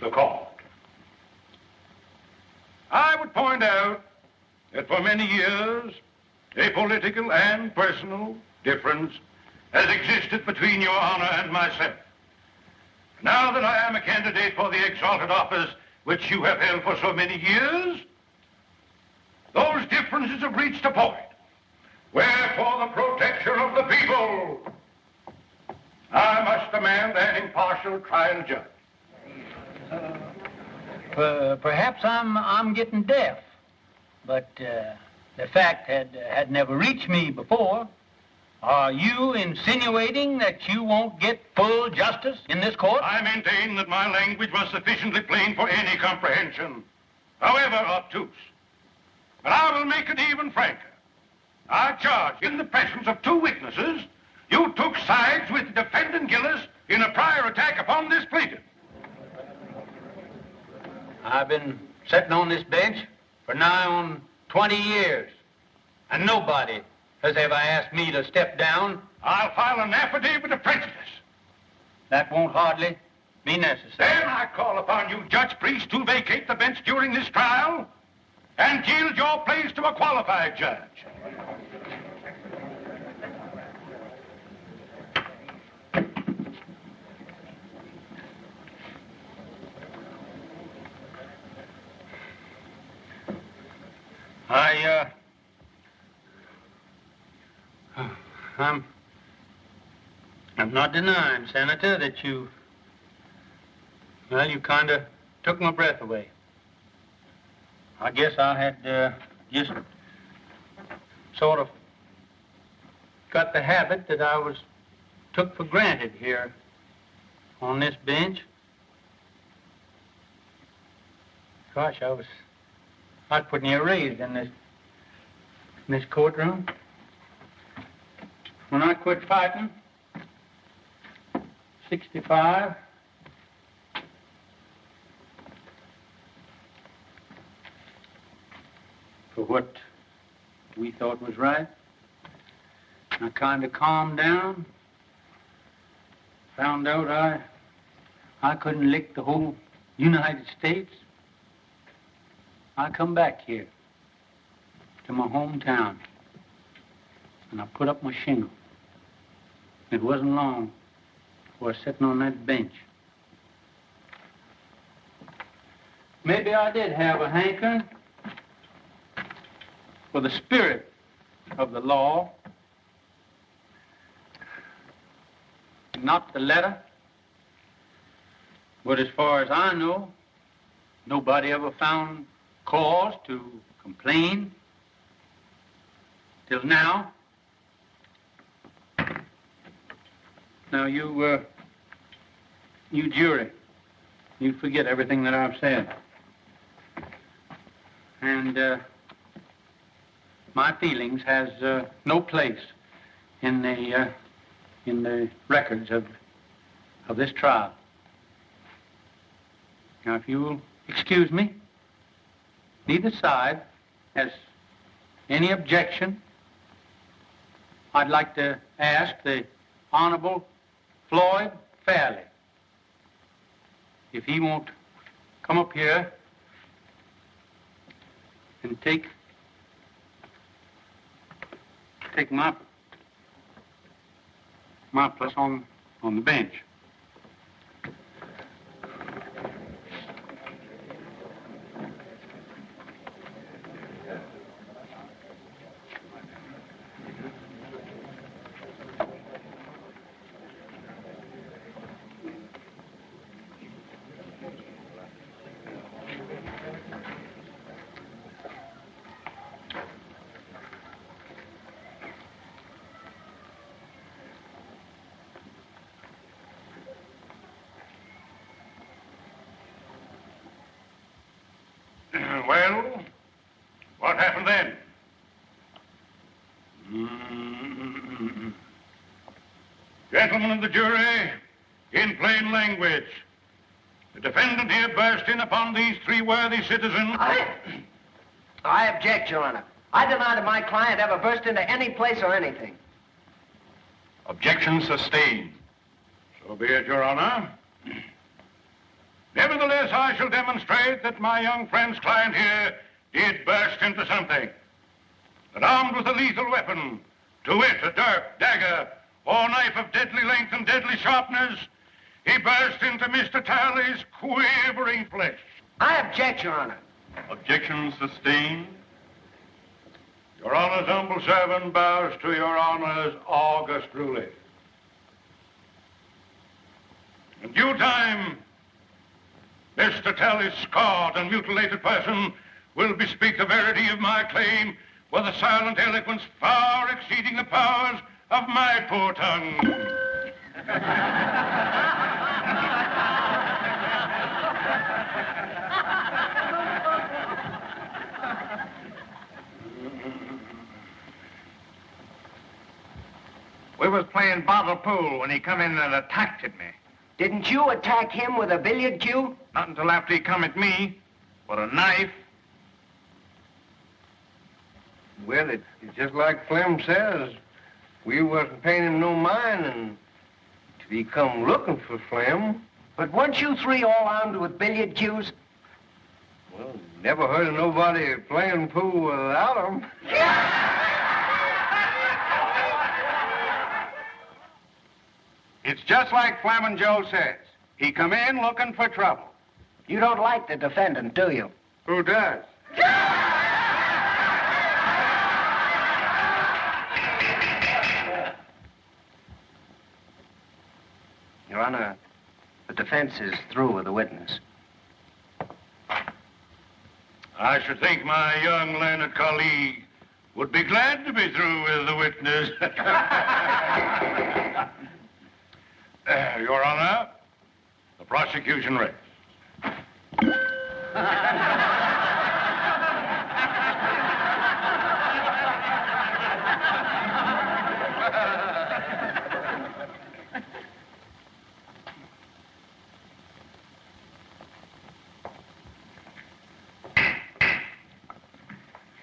the court. I would point out that for many years, a political and personal difference has existed between Your Honor and myself. Now that I am a candidate for the exalted office which you have held for so many years, those differences have reached a point where, for the protection of the people, I must demand an impartial trial judge. Perhaps I'm getting deaf, but the fact had never reached me before. Are you insinuating that you won't get full justice in this court? I maintain that my language was sufficiently plain for any comprehension, however obtuse. But I will make it even franker. I charge, in the presence of two witnesses, you took sides with defendant Gillis in a prior attack upon this plaintiff. I've been sitting on this bench for nigh on 20 years, and nobody has ever asked me to step down. I'll file an affidavit of prejudice. That won't hardly be necessary. Then I call upon you, Judge Priest, to vacate the bench during this trial and yield your place to a qualified judge. I'm not denying, Senator, that you kind of took my breath away. I guess I had just sort of got the habit that I was took for granted here on this bench. Gosh, I was pretty near raised in this courtroom. When I quit fighting, 65, for what we thought was right, I kind of calmed down, found out I couldn't lick the whole United States. I come back here to my hometown, and I put up my shingle. It wasn't long before I was sitting on that bench. Maybe I did have a hankering for the spirit of the law, not the letter. But as far as I know, nobody ever found cause to complain till now. Now, you jury, you forget everything that I've said. And my feelings has no place in the records of this trial. Now, if you will excuse me, neither side has any objection. I'd like to ask the Honorable Floyd Fairley if he won't come up here and take my place on the bench. Well, what happened then? Gentlemen of the jury, in plain language, the defendant here burst in upon these three worthy citizens. I object, Your Honor. I deny that my client ever burst into any place or anything. Objection sustained. So be it, Your Honor. Nevertheless, Nevertheless, I shall demonstrate that my young friend's client here did burst into something. That armed with a lethal weapon, to wit, a dirk, dagger, or knife of deadly length and deadly sharpness, he burst into Mr. Talley's quivering flesh. I object, Your Honor. Objection sustained. Your Honor's humble servant bows to Your Honor's august ruling. In due time, Mr. Talley's scarred and mutilated person will bespeak the verity of my claim with a silent eloquence far exceeding the powers of my poor tongue. We was playing bottle pool when he come in and attacked at me. Didn't you attack him with a billiard cue? Not until after he come at me with a knife. Well, it's just like Flem says. We wasn't paying him no mind, and he come looking for Flem. But weren't you three all armed with billiard cues? Well, never heard of nobody playing pool without him. It's just like Flamin' Joe says. He come in looking for trouble. You don't like the defendant, do you? Who does? Your Honor, the defense is through with the witness. I should think my young learned colleague would be glad to be through with the witness. Your Honor, the prosecution rests.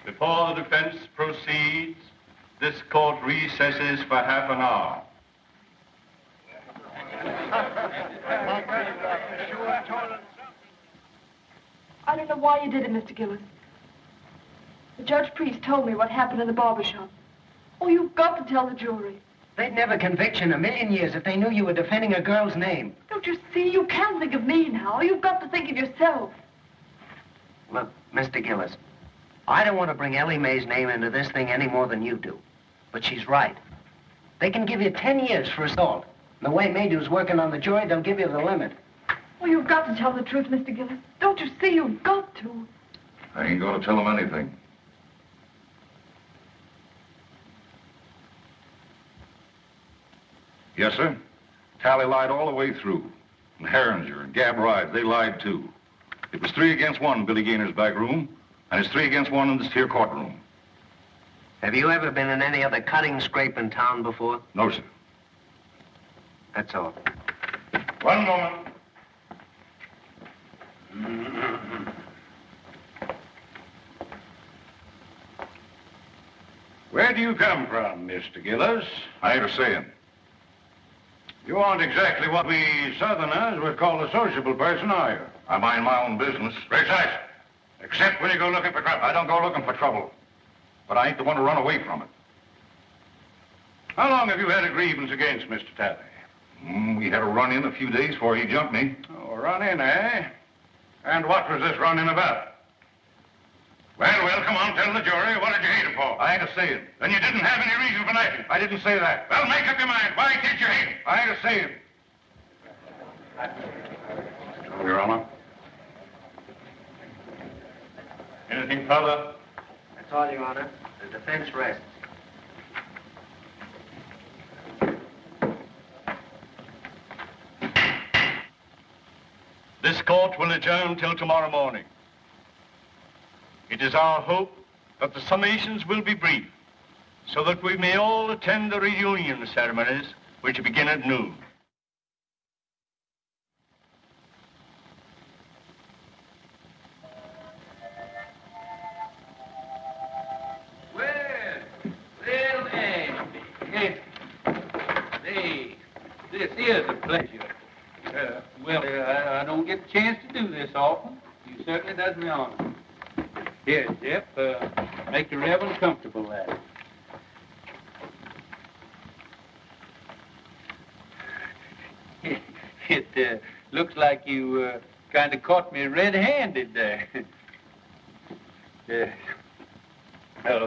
Before the defense proceeds, this court recesses for half an hour. I don't know why you did it, Mr. Gillis. The Judge Priest told me what happened in the barber shop. Oh, you've got to tell the jury. They'd never convict you in a million years if they knew you were defending a girl's name. Don't you see? You can't think of me now. You've got to think of yourself. Look, Mr. Gillis, I don't want to bring Ellie Mae's name into this thing any more than you do. But she's right. They can give you 10 years for assault. And the way Maydew's working on the jury, they'll give you the limit. Oh, you've got to tell the truth, Mr. Gillis. Don't you see? You've got to. I ain't going to tell him anything. Yes, sir. Talley lied all the way through. And Herringer and Gab Ride, they lied too. It was 3 against 1 in Billy Gaynor's back room, and it's 3 against 1 in this here courtroom. Have you ever been in any other cutting scrape in town before? No, sir. That's all. One moment. Where do you come from, Mr. Gillis? I ain't a saying. You aren't exactly what we Southerners would call a sociable person, are you? I mind my own business. Precisely. Except when you go looking for trouble. I don't go looking for trouble. But I ain't the one to run away from it. How long have you had a grievance against Mr. Talley? We had a run-in a few days before he jumped me. Oh, a run-in, eh? And what was this run-in about? Well, come on, tell the jury. What did you hate him for? I ain't a saying. Then you didn't have any reason for knifing. I didn't say that. Well, make up your mind. Why did you hate him? I ain't a saying. Your Honor. Anything further? That's all, Your Honor. The defense rests. This court will adjourn till tomorrow morning. It is our hope that the summations will be brief, so that we may all attend the reunion ceremonies, which begin at noon. Well, Andy, yes. Hey, this is a pleasure. I don't get the chance to do this often. You certainly does me honor. Here, Jeff, make the Reverend comfortable, lad. It looks like you kind of caught me red-handed there.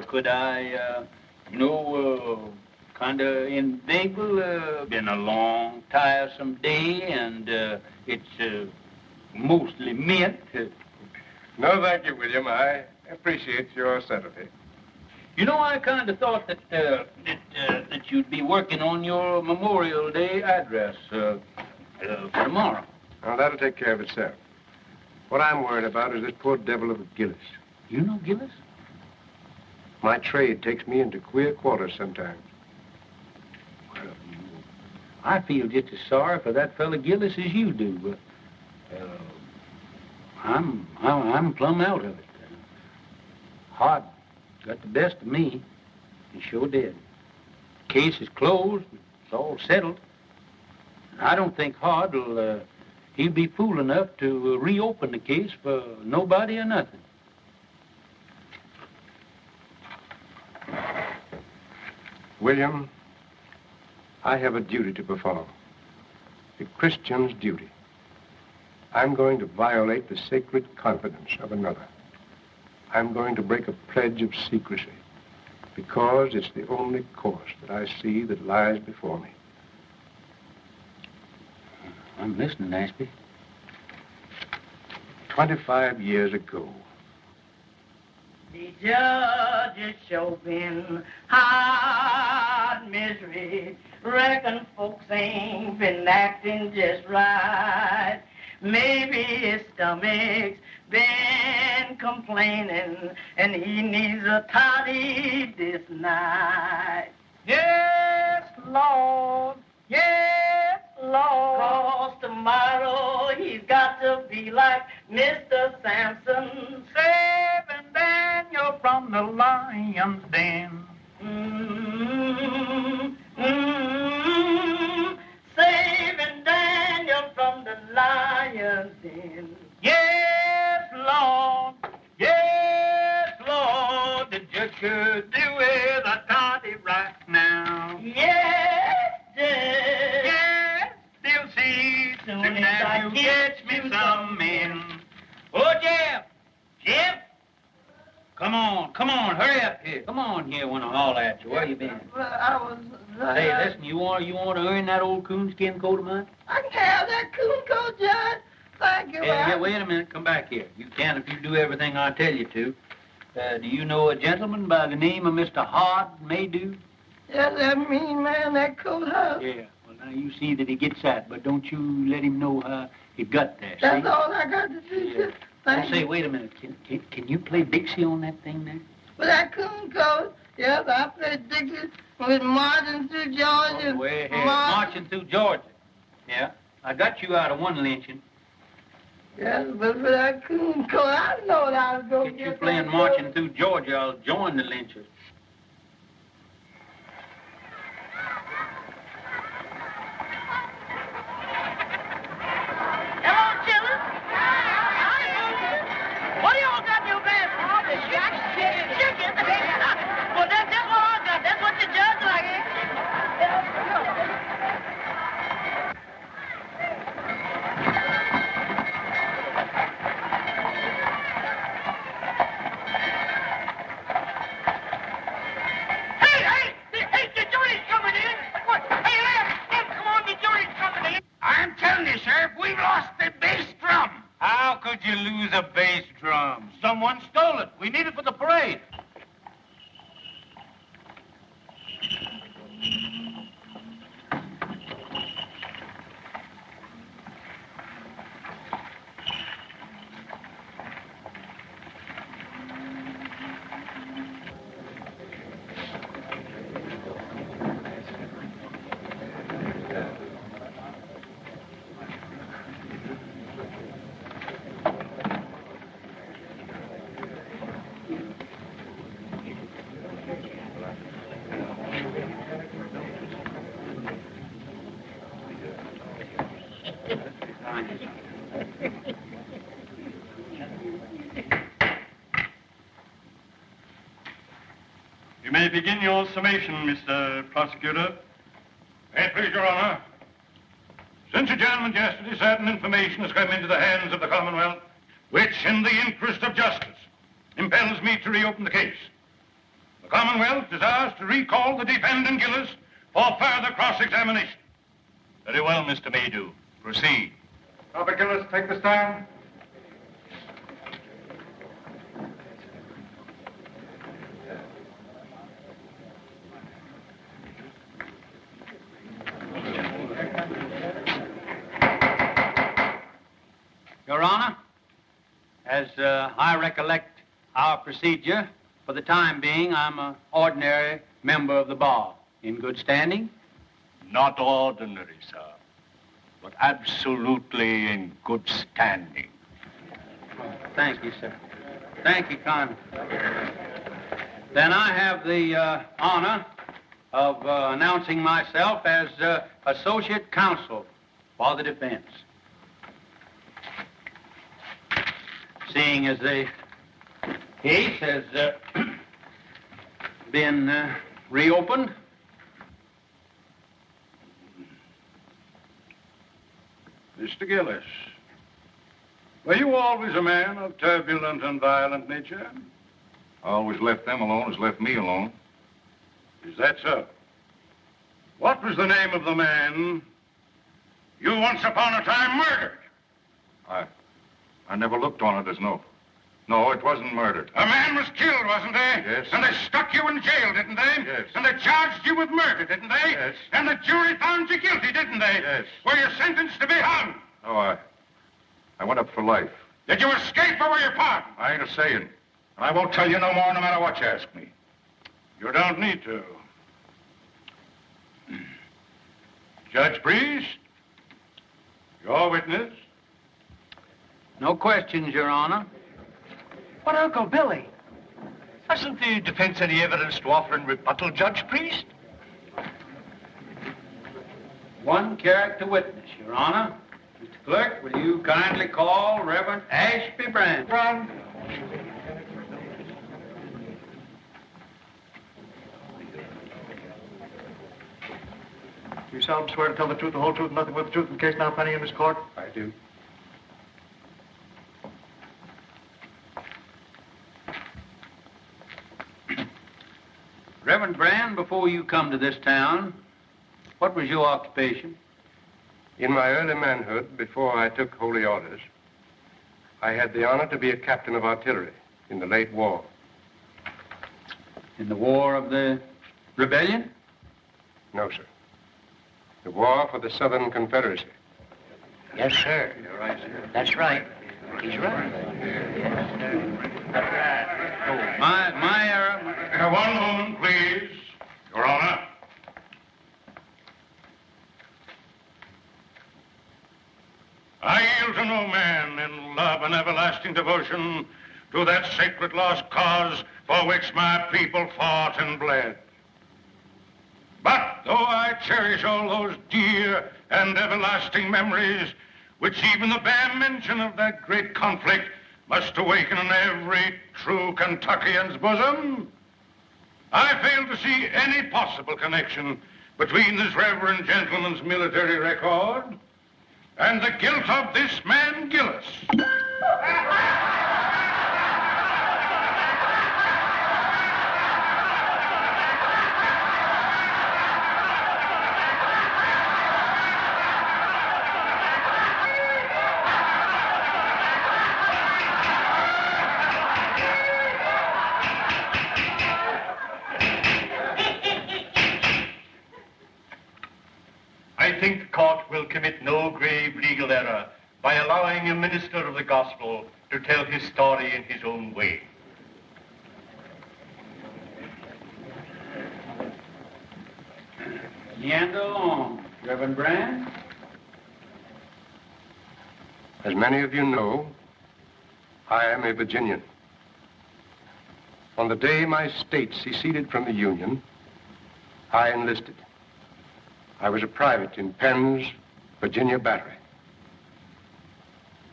Could I, kind of inveigle? Been a long, tiresome day, and it's mostly mint. No, thank you, William. I appreciate your subtlety. You know, I kind of thought that that you'd be working on your Memorial Day address for tomorrow. Well, that'll take care of itself. What I'm worried about is this poor devil of a Gillis. You know Gillis? My trade takes me into queer quarters sometimes. Well, I feel just as sorry for that fella Gillis as you do, but I'm plumb out of it. Hart got the best of me. He sure did. Case is closed. It's all settled. I don't think Hart will, he'll be fool enough to reopen the case for nobody or nothing. William, I have a duty to perform. A Christian's duty. I'm going to violate the sacred confidence of another. I'm going to break a pledge of secrecy because it's the only course that I see that lies before me. I'm listening, Ashby. 25 years ago, the judge is showing hard misery. Reckon folks ain't been acting just right. Maybe his stomach's been complaining and he needs a toddy this night. Yes, Lord. Yes, Lord. 'Cause tomorrow he's got to be like Mr. Samson, saving Daniel from the lion's den. Saving Daniel from the lion's den. Yes, Lord. Yes, Lord. The judge could do with a toddy right now. Yes, Judge. Yes, they'll see soon as you catch me some men. Oh, Jeff. Jeff. Come on, hurry up here. Come on here when I holler at you. Where you been? Well, I was... Hey, listen, you want to earn that old coonskin coat of mine? I can have that coon coat, Judge. Thank you. Yeah, wait a minute. Come back here. You can if you do everything I tell you to. Do you know a gentleman by the name of Mr. Hart Maydew? Yes, that mean man, that coat house. Yeah. Well, now you see that he gets that, but don't you let him know how he got there. That's see? all I got to do. Yeah. Say, wait a minute. Can you play Dixie on that thing there? With that coon coat, yes, I played Dixie with Marching Through Georgia. Oh, way ahead. Marching Through Georgia. Yeah. I got you out of one lynching. Yes, but for that coon coat, I know that I was going to get you playing Marching Through Georgia, I'll join the lynchers. Well, that's all I got. That's what the judge like. Hey, the jury's coming in. What? Hey, Lem, come on, the jury's coming in. I'm telling you, Sheriff, we've lost the bass drum. How could you lose a bass drum? Someone stole it. We need it for the parade. Thank you. You may begin your summation, Mr. Prosecutor. May it please your honor. Since adjournment yesterday, certain information has come into the hands of the Commonwealth, which, in the interest of justice, impels me to reopen the case. The Commonwealth desires to recall the defendant Gillis for further cross-examination. Very well, Mr. Maydew. Proceed. Robert Gillis, take the stand. Your Honor, as I recollect our procedure, for the time being, I'm an ordinary member of the bar. In good standing? Not ordinary, sir, but absolutely in good standing. Thank you, sir. Thank you kindly. Then I have the honor of announcing myself as Associate Counsel for the defense. Seeing as the case has been reopened, Mr. Gillis, were you always a man of turbulent and violent nature? I always left them alone as left me alone. Is that so? What was the name of the man you once upon a time murdered? I never looked on it as no, it wasn't murder. A man was killed, wasn't he? Yes. And they stuck you in jail, didn't they? Yes. And they charged you with murder, didn't they? Yes. And the jury found you guilty, didn't they? Yes. Were you sentenced to be hung? No, I went up for life. Did you escape or were you pardoned? I ain't a-saying. And I won't tell you no more no matter what you ask me. You don't need to. Judge Priest, your witness. no questions, Your Honor. But, Uncle Billy, hasn't the defense any evidence to offer in rebuttal, Judge Priest? One character witness, Your Honor. Mr. Clerk, will you kindly call Reverend Ashby Brand? You solemnly swear to tell the truth, the whole truth, and nothing but the truth in the case now pending in this court? I do. Reverend Brand, before you come to this town, what was your occupation? In my early manhood, before I took holy orders, I had the honor to be a captain of artillery in the late war. In the War of the Rebellion? No, sir. The war for the Southern Confederacy. Yes, sir. You're right, sir. That's right. He's right. My error. One moment, please, Your Honor. I yield to no man in love and everlasting devotion to that sacred lost cause for which my people fought and bled. But though I cherish all those dear and everlasting memories, which even the bare mention of that great conflict must awaken in every true Kentuckian's bosom, I fail to see any possible connection between this reverend gentleman's military record and the guilt of this man, Gillis. I think the court will commit no grave legal error by allowing a minister of the gospel to tell his story in his own way. Meander along, Reverend Brand. As many of you know, I am a Virginian. On the day my state seceded from the Union, I enlisted. I was a private in Penn's Virginia Battery.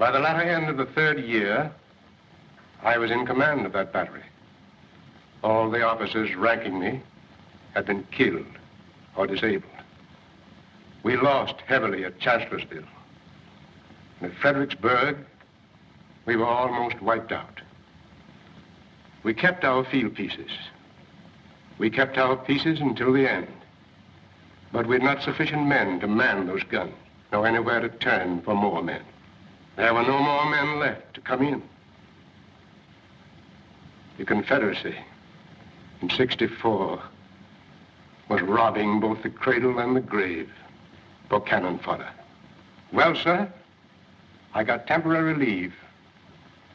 By the latter end of the 3rd year, I was in command of that battery. All the officers ranking me had been killed or disabled. We lost heavily at Chancellorsville. And at Fredericksburg, we were almost wiped out. We kept our field pieces. We kept our pieces until the end. But we had not sufficient men to man those guns, nor anywhere to turn for more men. There were no more men left to come in. The Confederacy in '64 was robbing both the cradle and the grave for cannon fodder. Well, sir, I got temporary leave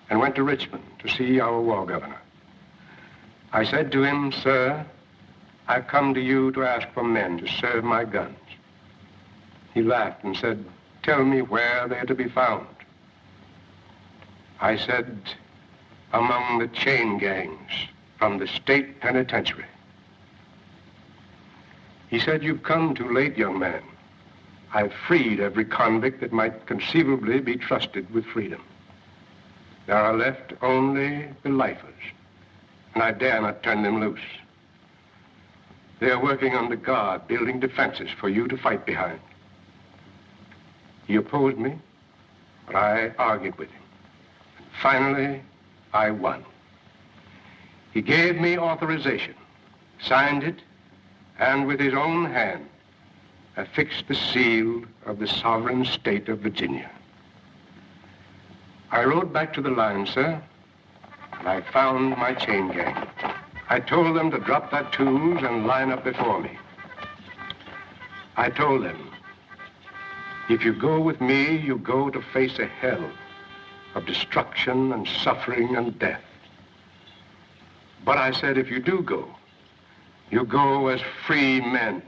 and went to Richmond to see our war governor. I said to him, "Sir, I've come to you to ask for men to serve my guns." He laughed and said, "Tell me where they're to be found." I said, "Among the chain gangs from the state penitentiary." He said, "You've come too late, young man. I've freed every convict that might conceivably be trusted with freedom. There are left only the lifers, and I dare not turn them loose. They're working under guard, building defenses for you to fight behind." He opposed me, but I argued with him. And finally, I won. He gave me authorization, signed it, and with his own hand, affixed the seal of the sovereign state of Virginia. I rode back to the line, sir, and I found my chain gang. I told them to drop their tools and line up before me. I told them, if you go with me, you go to face a hell of destruction and suffering and death. But I said, if you do go, you go as free men,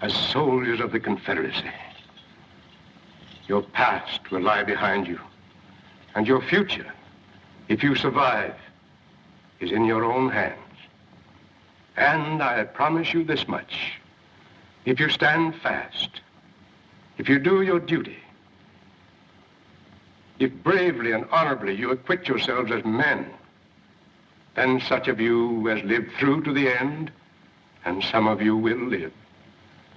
as soldiers of the Confederacy. Your past will lie behind you, and your future, if you survive, is in your own hands. And I promise you this much. If you stand fast, if you do your duty, if bravely and honorably you acquit yourselves as men, then such of you as live through to the end, and some of you will live,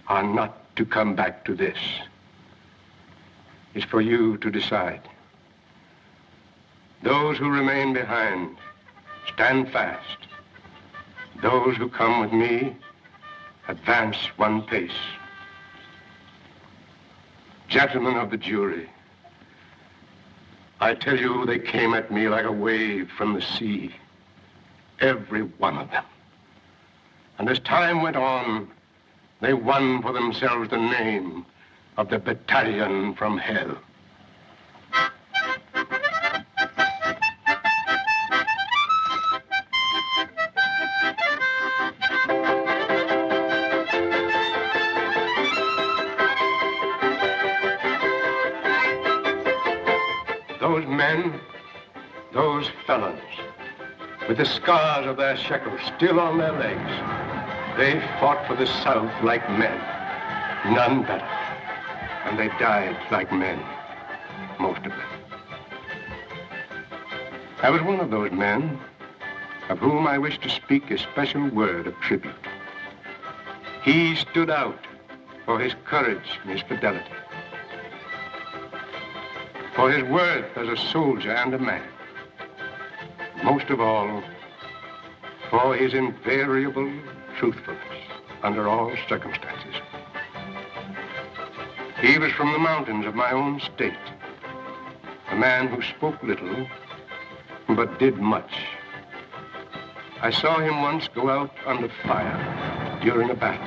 are not to come back to this. It's for you to decide. Those who remain behind, stand fast. Those who come with me, advance one pace. Gentlemen of the jury, I tell you, they came at me like a wave from the sea, every one of them. And as time went on, they won for themselves the name of the Battalion from Hell. Those men, those felons, with the scars of their shekels still on their legs, they fought for the South like men, none better. And they died like men, most of them. I was one of those men of whom I wish to speak a special word of tribute. He stood out for his courage and his fidelity, for his worth as a soldier and a man. Most of all, for his invariable truthfulness under all circumstances. He was from the mountains of my own state, a man who spoke little, but did much. I saw him once go out under fire during a battle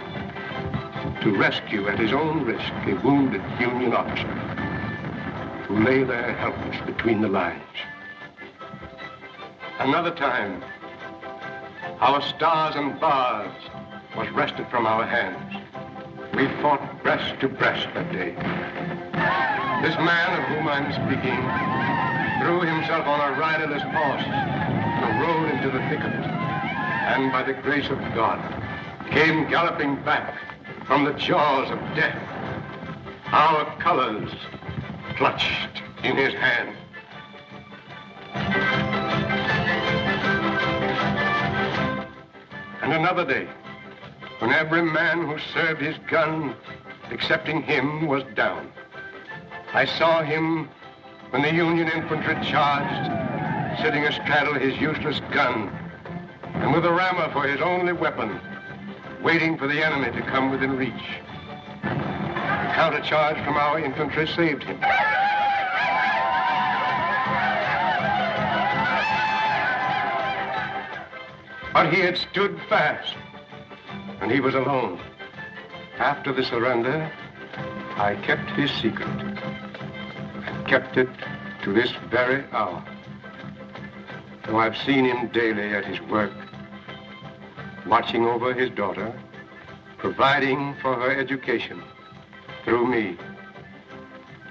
to rescue at his own risk a wounded Union officer who lay there helpless between the lines. Another time, our stars and bars was wrested from our hands. We fought breast to breast that day. This man of whom I'm speaking threw himself on a riderless horse and rode into the thick of it, and by the grace of God, came galloping back from the jaws of death, our colors clutched in his hand. And another day, when every man who served his gun, excepting him, was down, I saw him when the Union infantry charged, sitting astraddle his useless gun, and with a rammer for his only weapon, waiting for the enemy to come within reach. A countercharge from our infantry saved him. But he had stood fast, and he was alone. After the surrender, I kept his secret, and kept it to this very hour. Though I've seen him daily at his work, watching over his daughter, providing for her education through me,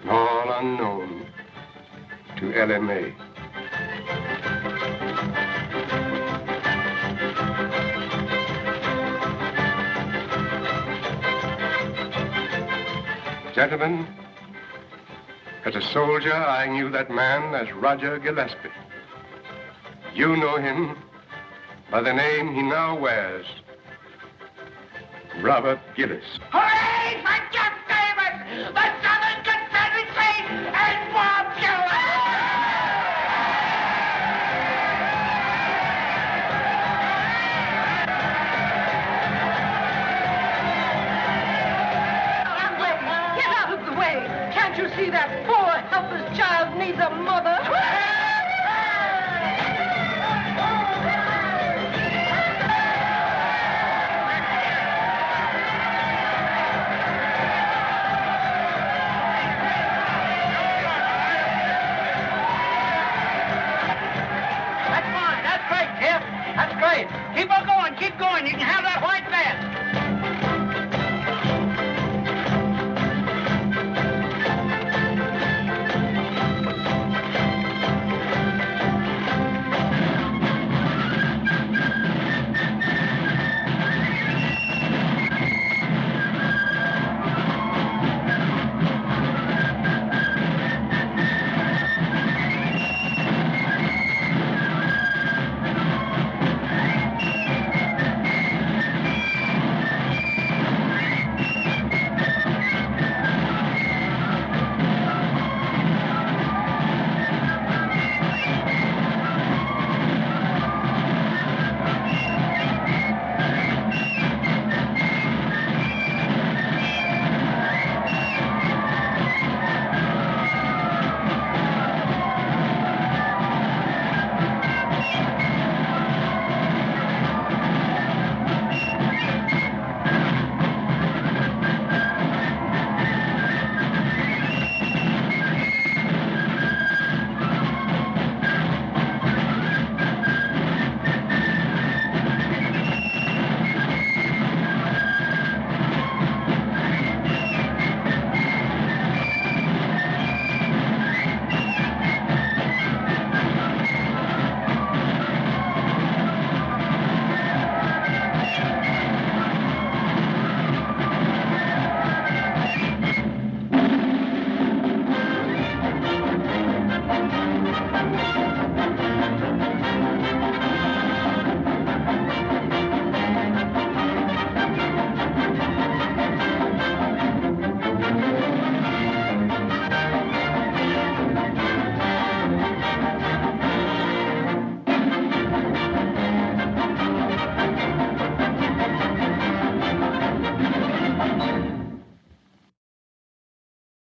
all unknown to Ellie Mae. Gentlemen, as a soldier, I knew that man as Roger Gillespie. You know him by the name he now wears, Robert Gillis. Hooray for Jeff Davis, the Southern Confederacy, and Bob Gillis! Get out of the way! Can't you see that poor, helpless child needs a mother?